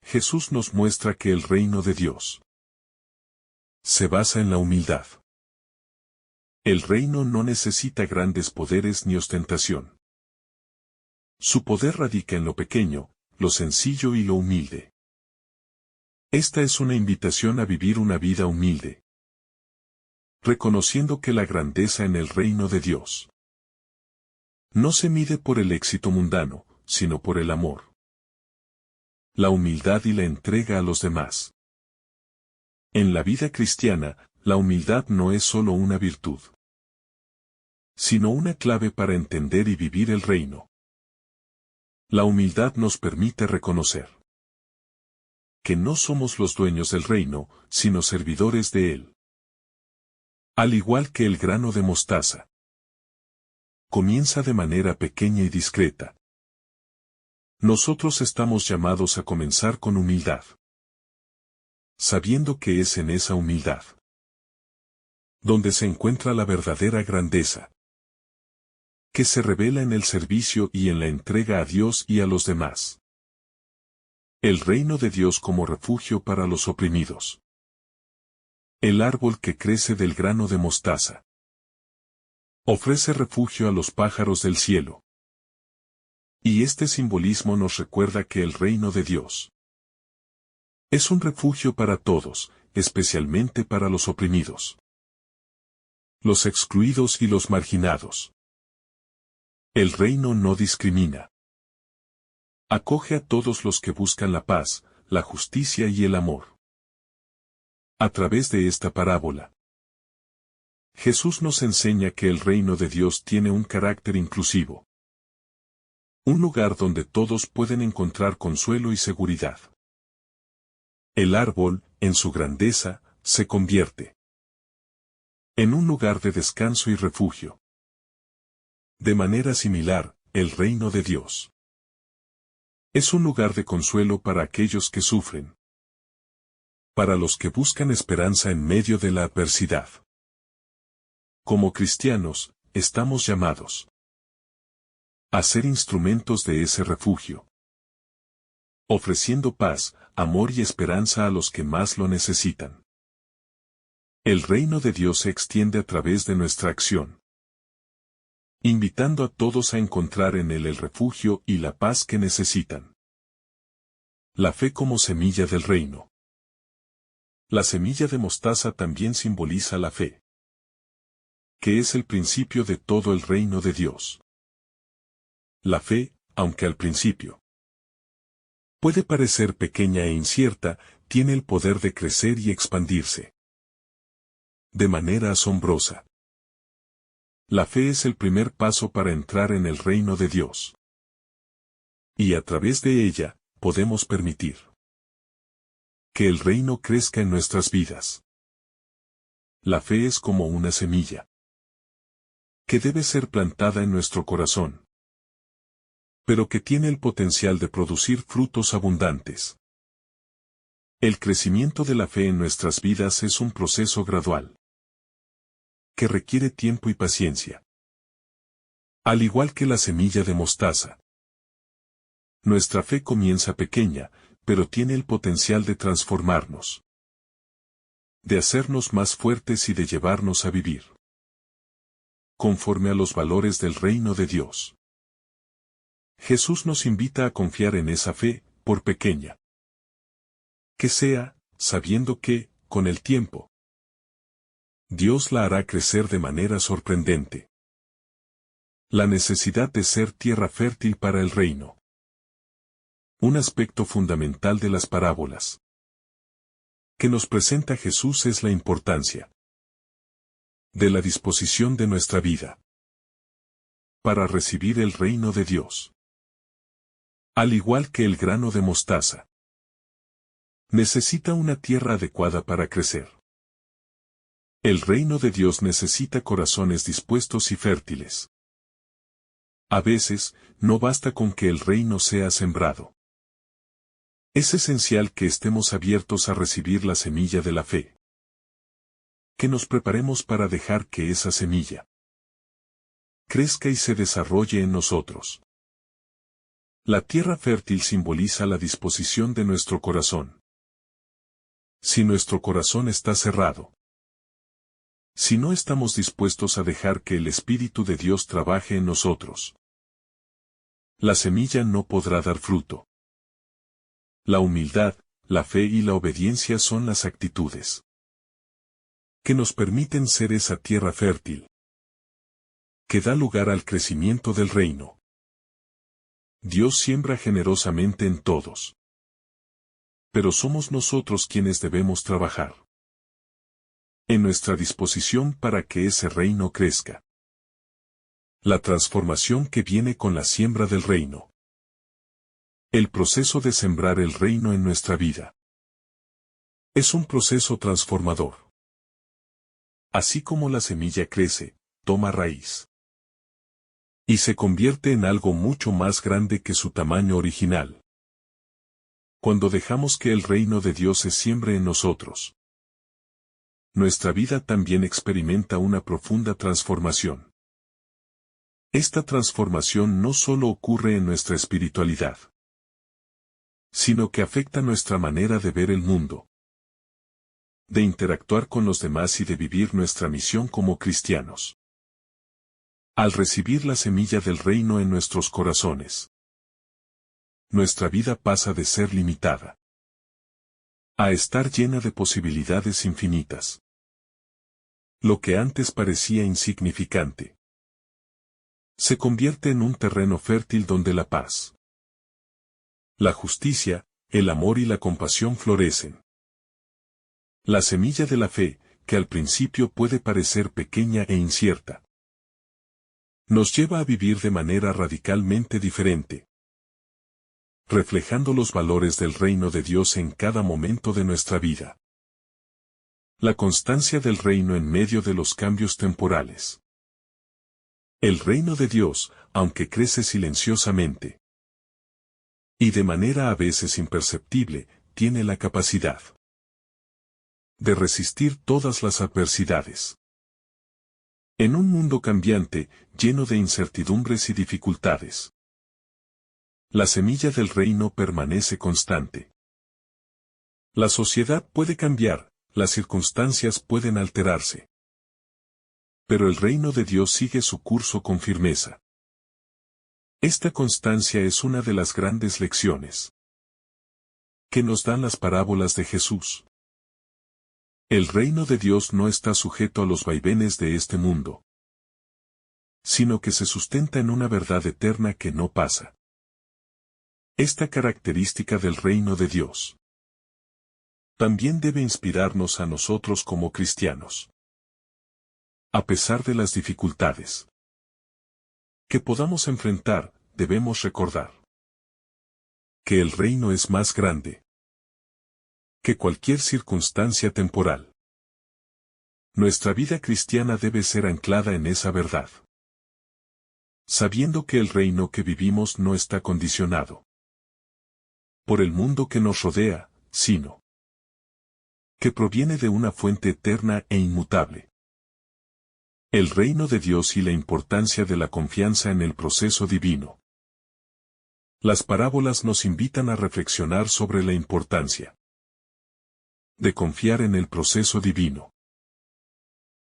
Jesús nos muestra que el reino de Dios se basa en la humildad. El reino no necesita grandes poderes ni ostentación. Su poder radica en lo pequeño, lo sencillo y lo humilde. Esta es una invitación a vivir una vida humilde, reconociendo que la grandeza en el reino de Dios no se mide por el éxito mundano, sino por el amor, la humildad y la entrega a los demás. En la vida cristiana, la humildad no es solo una virtud, sino una clave para entender y vivir el reino. La humildad nos permite reconocer que no somos los dueños del reino, sino servidores de él. Al igual que el grano de mostaza, comienza de manera pequeña y discreta. Nosotros estamos llamados a comenzar con humildad, sabiendo que es en esa humildad donde se encuentra la verdadera grandeza, que se revela en el servicio y en la entrega a Dios y a los demás. El reino de Dios como refugio para los oprimidos. El árbol que crece del grano de mostaza ofrece refugio a los pájaros del cielo. Y este simbolismo nos recuerda que el reino de Dios es un refugio para todos, especialmente para los oprimidos, los excluidos y los marginados. El reino no discrimina. Acoge a todos los que buscan la paz, la justicia y el amor. A través de esta parábola, Jesús nos enseña que el reino de Dios tiene un carácter inclusivo. Un lugar donde todos pueden encontrar consuelo y seguridad. El árbol, en su grandeza, se convierte en un lugar de descanso y refugio. De manera similar, el reino de Dios es un lugar de consuelo para aquellos que sufren, para los que buscan esperanza en medio de la adversidad. Como cristianos, estamos llamados a ser instrumentos de ese refugio, ofreciendo paz, amor y esperanza a los que más lo necesitan. El reino de Dios se extiende a través de nuestra acción, invitando a todos a encontrar en Él el refugio y la paz que necesitan. La fe como semilla del reino. La semilla de mostaza también simboliza la fe, que es el principio de todo el reino de Dios. La fe, aunque al principio puede parecer pequeña e incierta, tiene el poder de crecer y expandirse de manera asombrosa. La fe es el primer paso para entrar en el reino de Dios. Y a través de ella, podemos permitir que el reino crezca en nuestras vidas. La fe es como una semilla que debe ser plantada en nuestro corazón, pero que tiene el potencial de producir frutos abundantes. El crecimiento de la fe en nuestras vidas es un proceso gradual, que requiere tiempo y paciencia. Al igual que la semilla de mostaza, nuestra fe comienza pequeña, pero tiene el potencial de transformarnos, de hacernos más fuertes y de llevarnos a vivir conforme a los valores del reino de Dios. Jesús nos invita a confiar en esa fe, por pequeña que sea, sabiendo que, con el tiempo, Dios la hará crecer de manera sorprendente. La necesidad de ser tierra fértil para el reino. Un aspecto fundamental de las parábolas que nos presenta Jesús es la importancia de la disposición de nuestra vida para recibir el reino de Dios. Al igual que el grano de mostaza, necesita una tierra adecuada para crecer. El reino de Dios necesita corazones dispuestos y fértiles. A veces, no basta con que el reino sea sembrado. Es esencial que estemos abiertos a recibir la semilla de la fe. Que nos preparemos para dejar que esa semilla crezca y se desarrolle en nosotros. La tierra fértil simboliza la disposición de nuestro corazón. Si nuestro corazón está cerrado, si no estamos dispuestos a dejar que el Espíritu de Dios trabaje en nosotros, la semilla no podrá dar fruto. La humildad, la fe y la obediencia son las actitudes que nos permiten ser esa tierra fértil que da lugar al crecimiento del reino. Dios siembra generosamente en todos, pero somos nosotros quienes debemos trabajar en nuestra disposición para que ese reino crezca. La transformación que viene con la siembra del reino. El proceso de sembrar el reino en nuestra vida es un proceso transformador. Así como la semilla crece, toma raíz y se convierte en algo mucho más grande que su tamaño original. Cuando dejamos que el reino de Dios se siembre en nosotros, nuestra vida también experimenta una profunda transformación. Esta transformación no solo ocurre en nuestra espiritualidad, sino que afecta nuestra manera de ver el mundo, de interactuar con los demás y de vivir nuestra misión como cristianos. Al recibir la semilla del reino en nuestros corazones, nuestra vida pasa de ser limitada a estar llena de posibilidades infinitas. Lo que antes parecía insignificante se convierte en un terreno fértil donde la paz, la justicia, el amor y la compasión florecen. La semilla de la fe, que al principio puede parecer pequeña e incierta, nos lleva a vivir de manera radicalmente diferente, reflejando los valores del reino de Dios en cada momento de nuestra vida. La constancia del reino en medio de los cambios temporales. El reino de Dios, aunque crece silenciosamente y de manera a veces imperceptible, tiene la capacidad de resistir todas las adversidades. En un mundo cambiante, lleno de incertidumbres y dificultades, la semilla del reino permanece constante. La sociedad puede cambiar, las circunstancias pueden alterarse, pero el reino de Dios sigue su curso con firmeza. Esta constancia es una de las grandes lecciones que nos dan las parábolas de Jesús. El reino de Dios no está sujeto a los vaivenes de este mundo, sino que se sustenta en una verdad eterna que no pasa. Esta característica del reino de Dios también debe inspirarnos a nosotros como cristianos. A pesar de las dificultades que podamos enfrentar, debemos recordar que el reino es más grande que cualquier circunstancia temporal. Nuestra vida cristiana debe ser anclada en esa verdad, sabiendo que el reino que vivimos no está condicionado por el mundo que nos rodea, sino que proviene de una fuente eterna e inmutable. El reino de Dios y la importancia de la confianza en el proceso divino. Las parábolas nos invitan a reflexionar sobre la importancia de confiar en el proceso divino.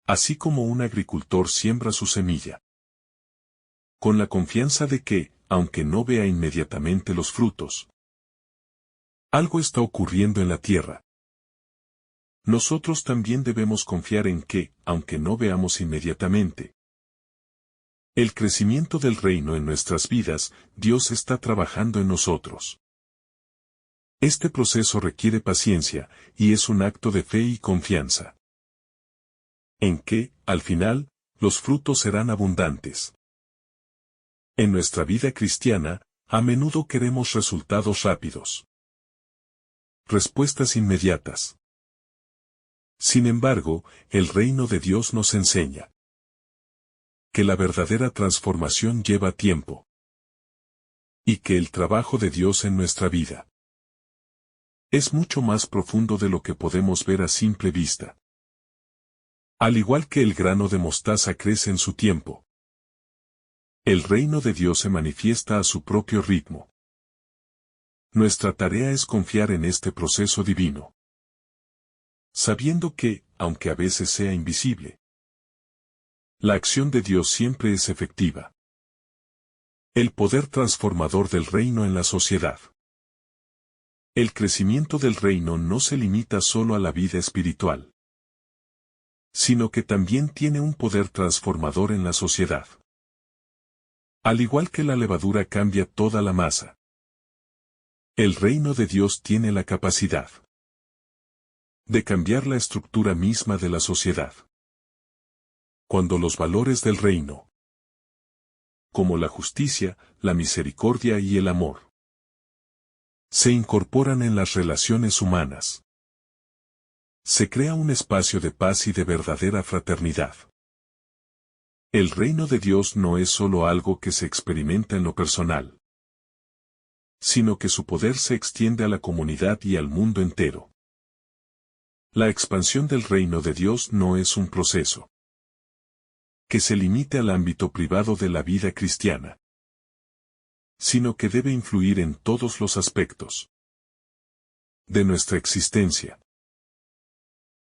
Así como un agricultor siembra su semilla, con la confianza de que, aunque no vea inmediatamente los frutos, algo está ocurriendo en la tierra. Nosotros también debemos confiar en que, aunque no veamos inmediatamente el crecimiento del reino en nuestras vidas, Dios está trabajando en nosotros. Este proceso requiere paciencia, y es un acto de fe y confianza, en que, al final, los frutos serán abundantes. En nuestra vida cristiana, a menudo queremos resultados rápidos, respuestas inmediatas. Sin embargo, el reino de Dios nos enseña que la verdadera transformación lleva tiempo, y que el trabajo de Dios en nuestra vida es mucho más profundo de lo que podemos ver a simple vista. Al igual que el grano de mostaza crece en su tiempo, el reino de Dios se manifiesta a su propio ritmo. Nuestra tarea es confiar en este proceso divino, sabiendo que, aunque a veces sea invisible, la acción de Dios siempre es efectiva. El poder transformador del reino en la sociedad. El crecimiento del reino no se limita solo a la vida espiritual, sino que también tiene un poder transformador en la sociedad. Al igual que la levadura cambia toda la masa, el reino de Dios tiene la capacidad de cambiar la estructura misma de la sociedad. Cuando los valores del reino, como la justicia, la misericordia y el amor, se incorporan en las relaciones humanas, se crea un espacio de paz y de verdadera fraternidad. El reino de Dios no es solo algo que se experimenta en lo personal, sino que su poder se extiende a la comunidad y al mundo entero. La expansión del reino de Dios no es un proceso que se limite al ámbito privado de la vida cristiana, sino que debe influir en todos los aspectos de nuestra existencia.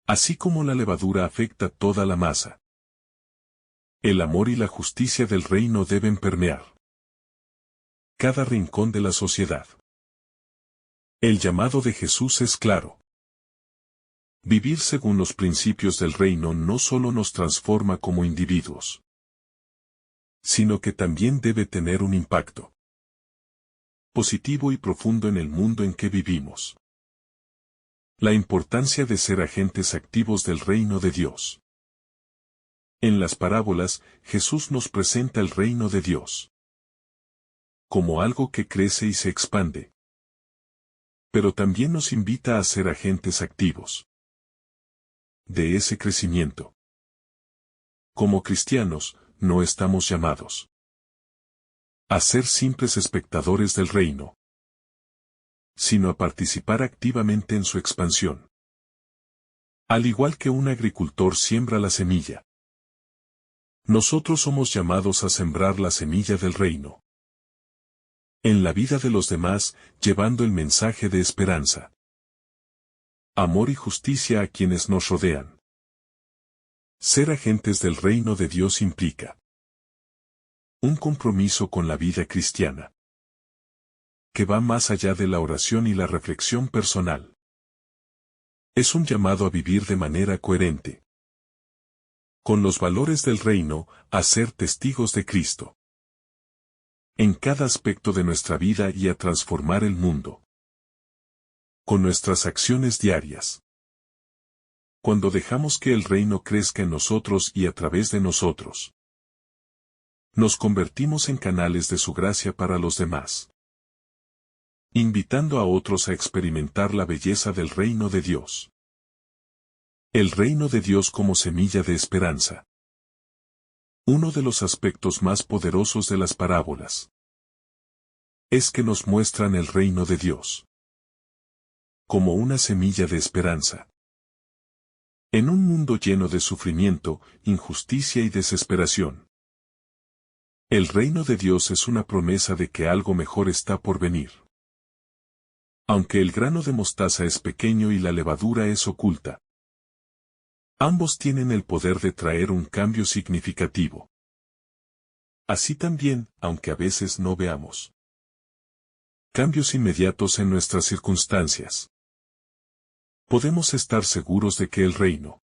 Así como la levadura afecta toda la masa, el amor y la justicia del reino deben permear cada rincón de la sociedad. El llamado de Jesús es claro. Vivir según los principios del reino no solo nos transforma como individuos, sino que también debe tener un impacto positivo y profundo en el mundo en que vivimos. La importancia de ser agentes activos del reino de Dios. En las parábolas, Jesús nos presenta el reino de Dios como algo que crece y se expande. Pero también nos invita a ser agentes activos de ese crecimiento. Como cristianos, no estamos llamados a ser simples espectadores del reino, sino a participar activamente en su expansión. Al igual que un agricultor siembra la semilla, nosotros somos llamados a sembrar la semilla del reino en la vida de los demás, llevando el mensaje de esperanza, amor y justicia a quienes nos rodean. Ser agentes del reino de Dios implica un compromiso con la vida cristiana que va más allá de la oración y la reflexión personal. Es un llamado a vivir de manera coherente con los valores del reino, a ser testigos de Cristo en cada aspecto de nuestra vida y a transformar el mundo con nuestras acciones diarias. Cuando dejamos que el reino crezca en nosotros y a través de nosotros, nos convertimos en canales de su gracia para los demás, invitando a otros a experimentar la belleza del reino de Dios. El reino de Dios como semilla de esperanza. Uno de los aspectos más poderosos de las parábolas es que nos muestran el reino de Dios como una semilla de esperanza. En un mundo lleno de sufrimiento, injusticia y desesperación, el reino de Dios es una promesa de que algo mejor está por venir. Aunque el grano de mostaza es pequeño y la levadura es oculta, ambos tienen el poder de traer un cambio significativo. Así también, aunque a veces no veamos cambios inmediatos en nuestras circunstancias, podemos estar seguros de que el reino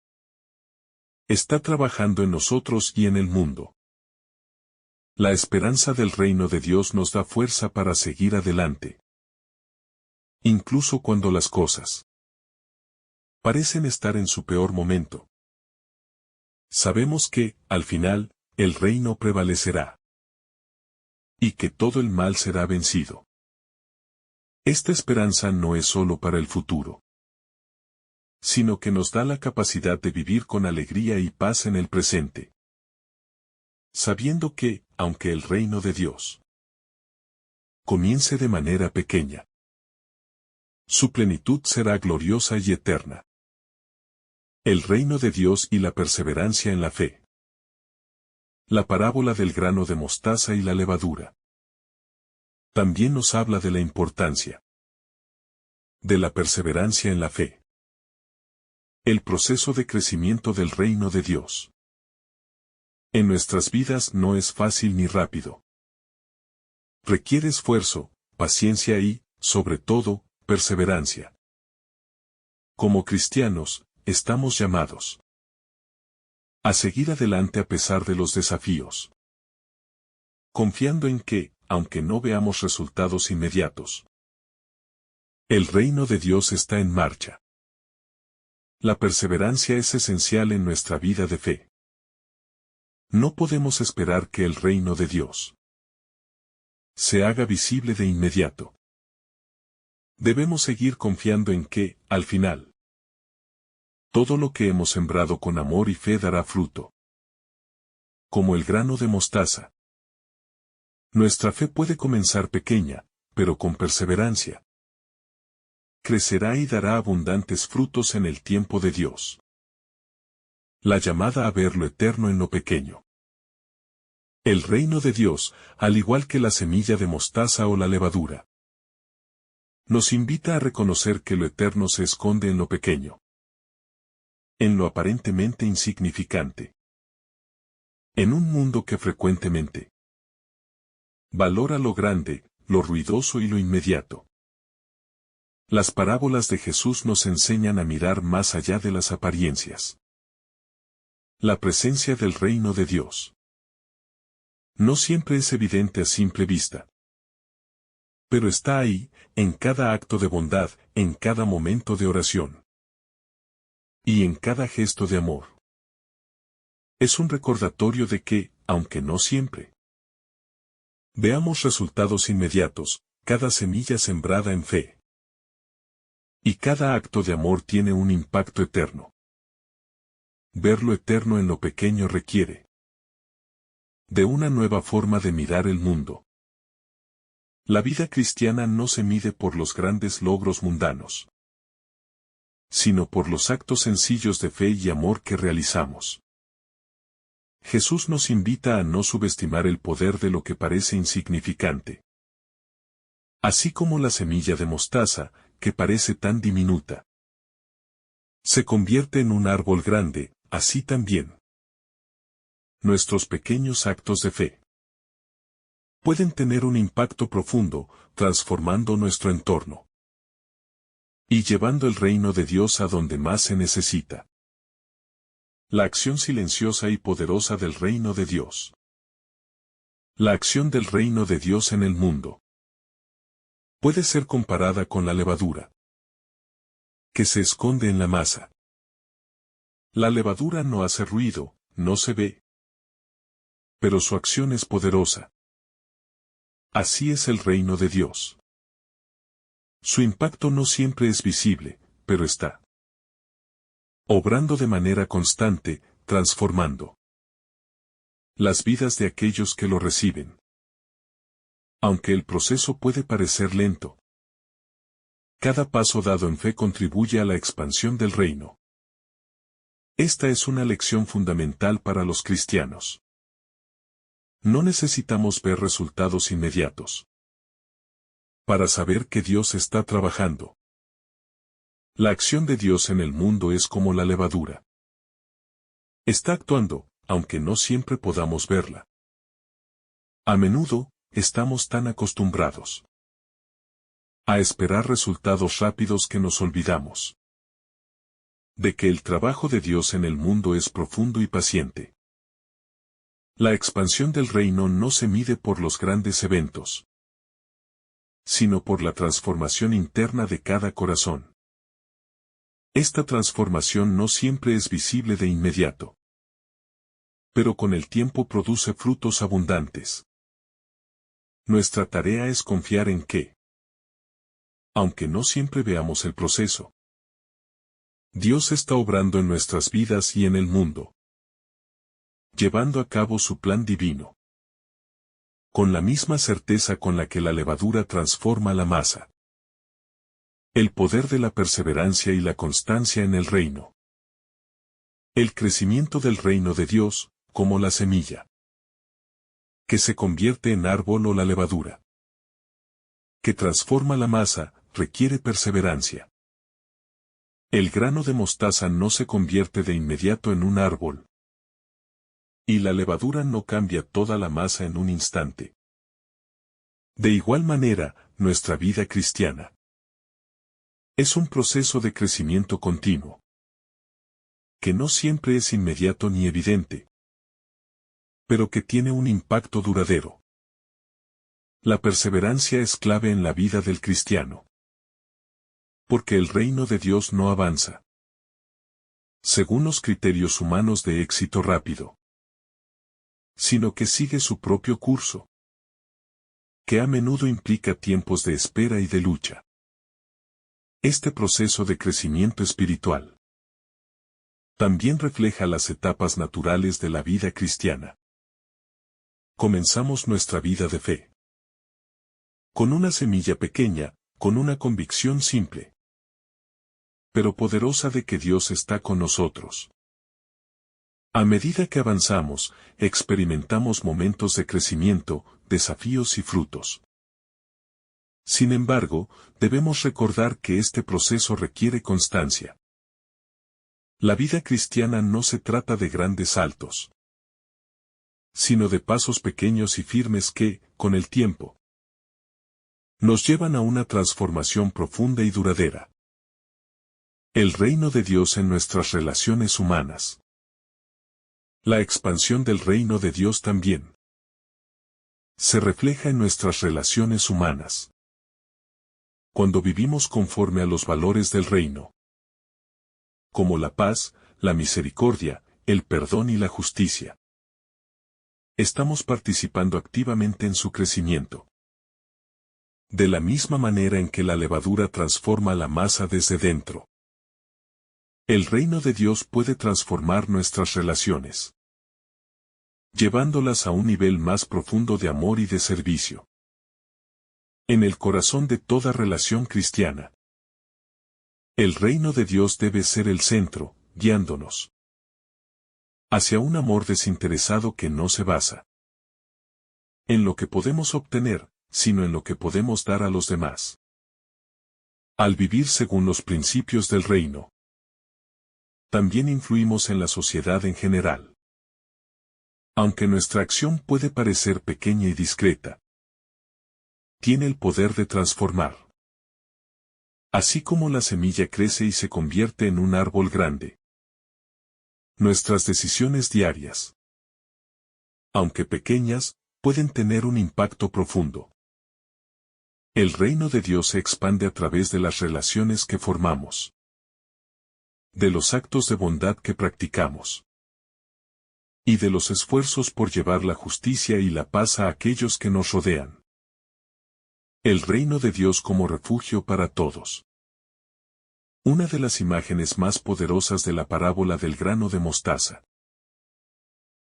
está trabajando en nosotros y en el mundo. La esperanza del reino de Dios nos da fuerza para seguir adelante, incluso cuando las cosas parecen estar en su peor momento. Sabemos que, al final, el reino prevalecerá y que todo el mal será vencido. Esta esperanza no es solo para el futuro, sino que nos da la capacidad de vivir con alegría y paz en el presente, sabiendo que, aunque el reino de Dios comience de manera pequeña, su plenitud será gloriosa y eterna. El reino de Dios y la perseverancia en la fe. La parábola del grano de mostaza y la levadura también nos habla de la importancia de la perseverancia en la fe. El proceso de crecimiento del reino de Dios en nuestras vidas no es fácil ni rápido. Requiere esfuerzo, paciencia y, sobre todo, perseverancia. Como cristianos, estamos llamados a seguir adelante a pesar de los desafíos, confiando en que, aunque no veamos resultados inmediatos, el reino de Dios está en marcha. La perseverancia es esencial en nuestra vida de fe. No podemos esperar que el reino de Dios se haga visible de inmediato. Debemos seguir confiando en que, al final, todo lo que hemos sembrado con amor y fe dará fruto. Como el grano de mostaza. Nuestra fe puede comenzar pequeña, pero con perseverancia crecerá y dará abundantes frutos en el tiempo de Dios. La llamada a ver lo eterno en lo pequeño. El reino de Dios, al igual que la semilla de mostaza o la levadura, nos invita a reconocer que lo eterno se esconde en lo pequeño, en lo aparentemente insignificante. En un mundo que frecuentemente valora lo grande, lo ruidoso y lo inmediato. Las parábolas de Jesús nos enseñan a mirar más allá de las apariencias. La presencia del reino de Dios No siempre es evidente a simple vista. Pero está ahí, en cada acto de bondad, en cada momento de oración. Y en cada gesto de amor. Es un recordatorio de que, aunque no siempre veamos resultados inmediatos, cada semilla sembrada en fe. Y cada acto de amor tiene un impacto eterno. Ver lo eterno en lo pequeño requiere de una nueva forma de mirar el mundo. La vida cristiana no se mide por los grandes logros mundanos, sino por los actos sencillos de fe y amor que realizamos. Jesús nos invita a no subestimar el poder de lo que parece insignificante. Así como la semilla de mostaza, que parece tan diminuta, se convierte en un árbol grande, así también nuestros pequeños actos de fe pueden tener un impacto profundo, transformando nuestro entorno y llevando el reino de Dios a donde más se necesita. La acción silenciosa y poderosa del reino de Dios. La acción del reino de Dios en el mundo puede ser comparada con la levadura que se esconde en la masa. La levadura no hace ruido, no se ve, pero su acción es poderosa. Así es el reino de Dios. Su impacto no siempre es visible, pero está obrando de manera constante, transformando las vidas de aquellos que lo reciben. Aunque el proceso puede parecer lento, cada paso dado en fe contribuye a la expansión del reino. Esta es una lección fundamental para los cristianos. No necesitamos ver resultados inmediatos para saber que Dios está trabajando. La acción de Dios en el mundo es como la levadura. Está actuando, aunque no siempre podamos verla. A menudo, estamos tan acostumbrados a esperar resultados rápidos que nos olvidamos de que el trabajo de Dios en el mundo es profundo y paciente. La expansión del reino no se mide por los grandes eventos, sino por la transformación interna de cada corazón. Esta transformación no siempre es visible de inmediato, pero con el tiempo produce frutos abundantes. Nuestra tarea es confiar en que, aunque no siempre veamos el proceso, Dios está obrando en nuestras vidas y en el mundo, llevando a cabo su plan divino, con la misma certeza con la que la levadura transforma la masa. El poder de la perseverancia y la constancia en el reino. El crecimiento del reino de Dios, como la semilla que se convierte en árbol o la levadura que transforma la masa, requiere perseverancia. El grano de mostaza no se convierte de inmediato en un árbol, y la levadura no cambia toda la masa en un instante. De igual manera, nuestra vida cristiana es un proceso de crecimiento continuo, que no siempre es inmediato ni evidente, pero que tiene un impacto duradero. La perseverancia es clave en la vida del cristiano, porque el reino de Dios no avanza según los criterios humanos de éxito rápido, sino que sigue su propio curso, que a menudo implica tiempos de espera y de lucha. Este proceso de crecimiento espiritual también refleja las etapas naturales de la vida cristiana. Comenzamos nuestra vida de fe con una semilla pequeña, con una convicción simple, pero poderosa de que Dios está con nosotros. A medida que avanzamos, experimentamos momentos de crecimiento, desafíos y frutos. Sin embargo, debemos recordar que este proceso requiere constancia. La vida cristiana no se trata de grandes saltos, sino de pasos pequeños y firmes que, con el tiempo, nos llevan a una transformación profunda y duradera. El reino de Dios en nuestras relaciones humanas. La expansión del reino de Dios también Se refleja en nuestras relaciones humanas. Cuando vivimos conforme a los valores del reino, como la paz, la misericordia, el perdón y la justicia, estamos participando activamente en su crecimiento. De la misma manera en que la levadura transforma la masa desde dentro, el reino de Dios puede transformar nuestras relaciones, llevándolas a un nivel más profundo de amor y de servicio. En el corazón de toda relación cristiana, el reino de Dios debe ser el centro, guiándonos hacia un amor desinteresado que no se basa en lo que podemos obtener, sino en lo que podemos dar a los demás. Al vivir según los principios del reino, también influimos en la sociedad en general. Aunque nuestra acción puede parecer pequeña y discreta, tiene el poder de transformar. Así como la semilla crece y se convierte en un árbol grande, nuestras decisiones diarias, aunque pequeñas, pueden tener un impacto profundo. El reino de Dios se expande a través de las relaciones que formamos, de los actos de bondad que practicamos, y de los esfuerzos por llevar la justicia y la paz a aquellos que nos rodean. El reino de Dios como refugio para todos. Una de las imágenes más poderosas de la parábola del grano de mostaza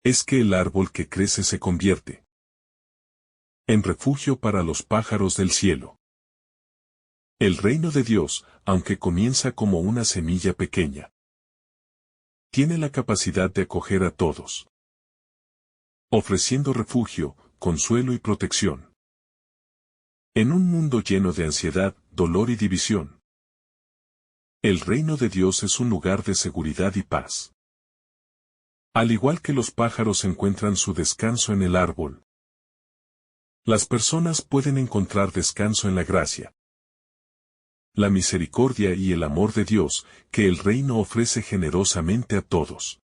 es que el árbol que crece se convierte en refugio para los pájaros del cielo. El reino de Dios, aunque comienza como una semilla pequeña, tiene la capacidad de acoger a todos, ofreciendo refugio, consuelo y protección. En un mundo lleno de ansiedad, dolor y división, el reino de Dios es un lugar de seguridad y paz. Al igual que los pájaros encuentran su descanso en el árbol, las personas pueden encontrar descanso en la gracia, la misericordia y el amor de Dios, que el reino ofrece generosamente a todos.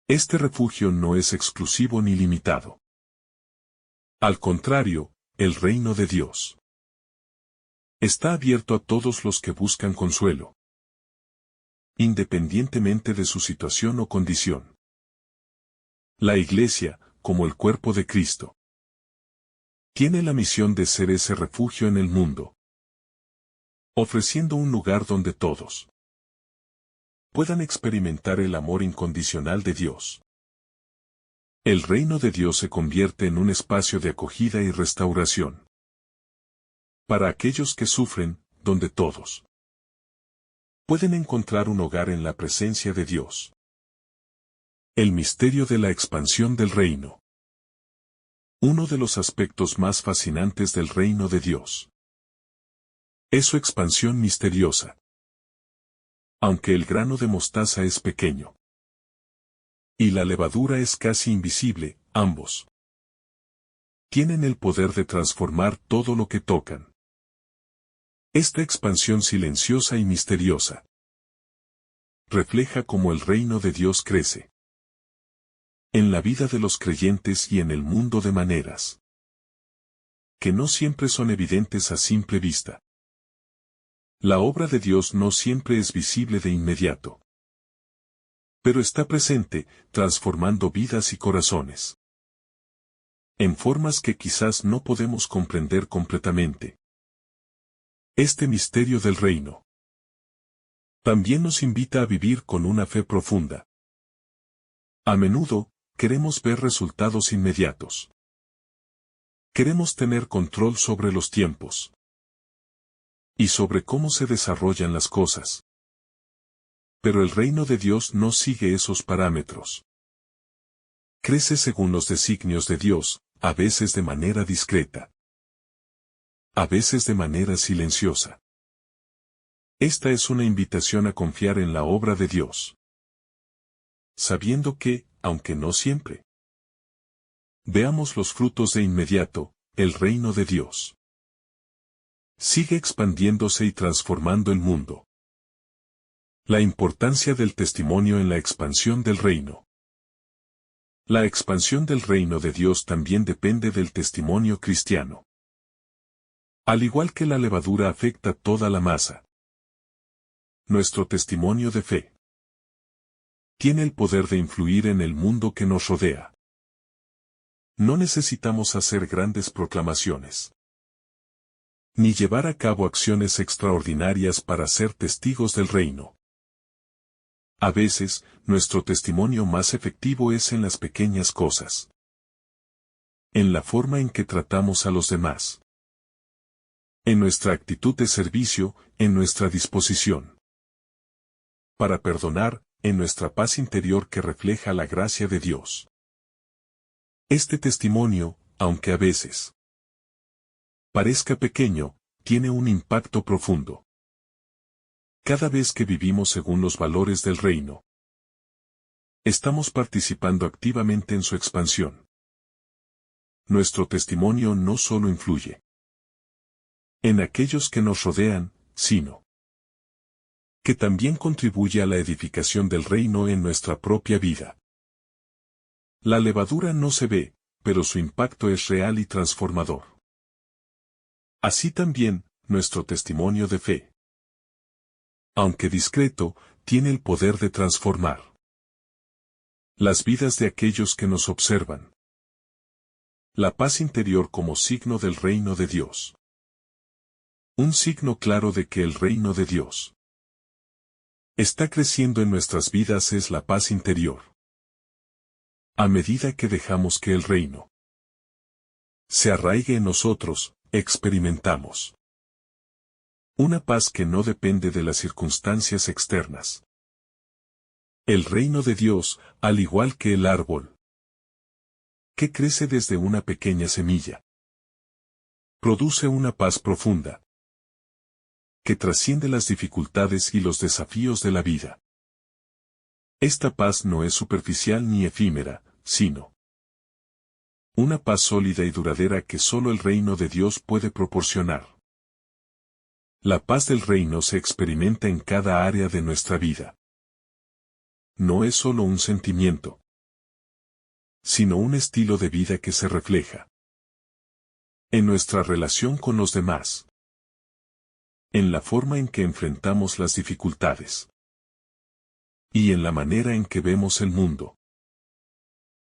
Este refugio no es exclusivo ni limitado. Al contrario, el reino de Dios está abierto a todos los que buscan consuelo, independientemente de su situación o condición. La Iglesia, como el cuerpo de Cristo, tiene la misión de ser ese refugio en el mundo, ofreciendo un lugar donde todos puedan experimentar el amor incondicional de Dios. El reino de Dios se convierte en un espacio de acogida y restauración para aquellos que sufren, donde todos pueden encontrar un hogar en la presencia de Dios. El misterio de la expansión del reino. Uno de los aspectos más fascinantes del reino de Dios es su expansión misteriosa. Aunque el grano de mostaza es pequeño y la levadura es casi invisible, ambos tienen el poder de transformar todo lo que tocan. Esta expansión silenciosa y misteriosa refleja cómo el reino de Dios crece en la vida de los creyentes y en el mundo de maneras que no siempre son evidentes a simple vista. La obra de Dios no siempre es visible de inmediato, pero está presente, transformando vidas y corazones en formas que quizás no podemos comprender completamente. Este misterio del reino también nos invita a vivir con una fe profunda. A menudo, queremos ver resultados inmediatos. Queremos tener control sobre los tiempos y sobre cómo se desarrollan las cosas. Pero el reino de Dios no sigue esos parámetros. Crece según los designios de Dios, a veces de manera discreta, a veces de manera silenciosa. Esta es una invitación a confiar en la obra de Dios, sabiendo que, aunque no siempre veamos los frutos de inmediato, el reino de Dios sigue expandiéndose y transformando el mundo. La importancia del testimonio en la expansión del reino. La expansión del reino de Dios también depende del testimonio cristiano. Al igual que la levadura afecta toda la masa, nuestro testimonio de fe tiene el poder de influir en el mundo que nos rodea. No necesitamos hacer grandes proclamaciones, ni llevar a cabo acciones extraordinarias para ser testigos del reino. A veces, nuestro testimonio más efectivo es en las pequeñas cosas, en la forma en que tratamos a los demás, en nuestra actitud de servicio, en nuestra disposición para perdonar, en nuestra paz interior que refleja la gracia de Dios. Este testimonio, aunque a veces parezca pequeño, tiene un impacto profundo. Cada vez que vivimos según los valores del reino, estamos participando activamente en su expansión. Nuestro testimonio no solo influye en aquellos que nos rodean, sino que también contribuye a la edificación del reino en nuestra propia vida. La levadura no se ve, pero su impacto es real y transformador. Así también, nuestro testimonio de fe, aunque discreto, tiene el poder de transformar las vidas de aquellos que nos observan. La paz interior como signo del reino de Dios. Un signo claro de que el reino de Dios está creciendo en nuestras vidas es la paz interior. A medida que dejamos que el reino se arraigue en nosotros, experimentamos una paz que no depende de las circunstancias externas. El reino de Dios, al igual que el árbol que crece desde una pequeña semilla, produce una paz profunda que trasciende las dificultades y los desafíos de la vida. Esta paz no es superficial ni efímera, sino una paz sólida y duradera que solo el reino de Dios puede proporcionar. La paz del reino se experimenta en cada área de nuestra vida. No es solo un sentimiento, sino un estilo de vida que se refleja en nuestra relación con los demás, en la forma en que enfrentamos las dificultades y en la manera en que vemos el mundo.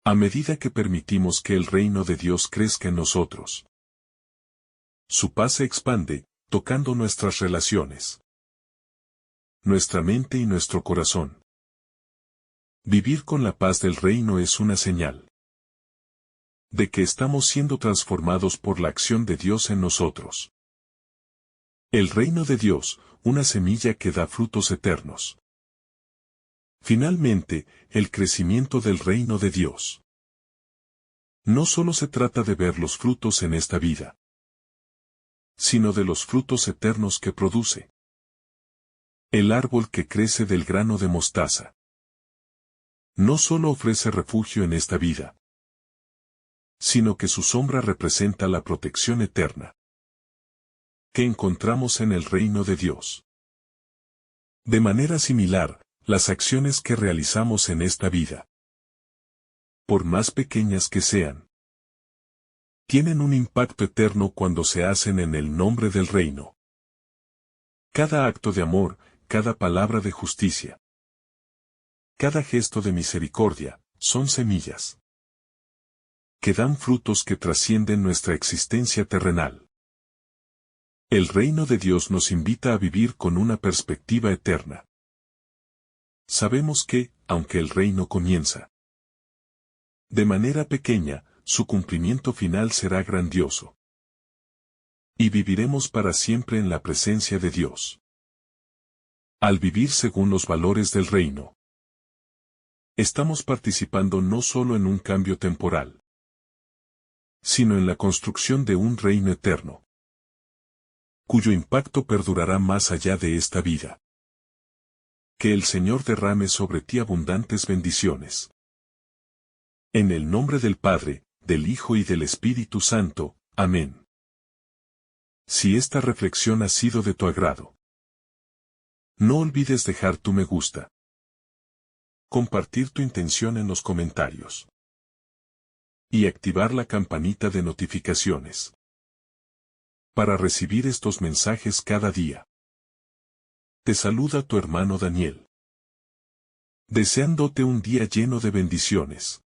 A medida que permitimos que el reino de Dios crezca en nosotros, su paz se expande, tocando nuestras relaciones, nuestra mente y nuestro corazón. Vivir con la paz del reino es una señal de que estamos siendo transformados por la acción de Dios en nosotros. El reino de Dios, una semilla que da frutos eternos. Finalmente, el crecimiento del reino de Dios. No solo se trata de ver los frutos en esta vida, sino de los frutos eternos que produce. El árbol que crece del grano de mostaza no solo ofrece refugio en esta vida, sino que su sombra representa la protección eterna que encontramos en el reino de Dios. De manera similar, las acciones que realizamos en esta vida, por más pequeñas que sean, tienen un impacto eterno cuando se hacen en el nombre del reino. Cada acto de amor, cada palabra de justicia, cada gesto de misericordia, son semillas que dan frutos que trascienden nuestra existencia terrenal. El reino de Dios nos invita a vivir con una perspectiva eterna. Sabemos que, aunque el reino comienza de manera pequeña, su cumplimiento final será grandioso. Y viviremos para siempre en la presencia de Dios. Al vivir según los valores del reino, estamos participando no solo en un cambio temporal, sino en la construcción de un reino eterno, cuyo impacto perdurará más allá de esta vida. Que el Señor derrame sobre ti abundantes bendiciones. En el nombre del Padre, del Hijo y del Espíritu Santo. Amén. Si esta reflexión ha sido de tu agrado, no olvides dejar tu me gusta, compartir tu intención en los comentarios Y activar la campanita de notificaciones para recibir estos mensajes cada día. Te saluda tu hermano Daniel, deseándote un día lleno de bendiciones.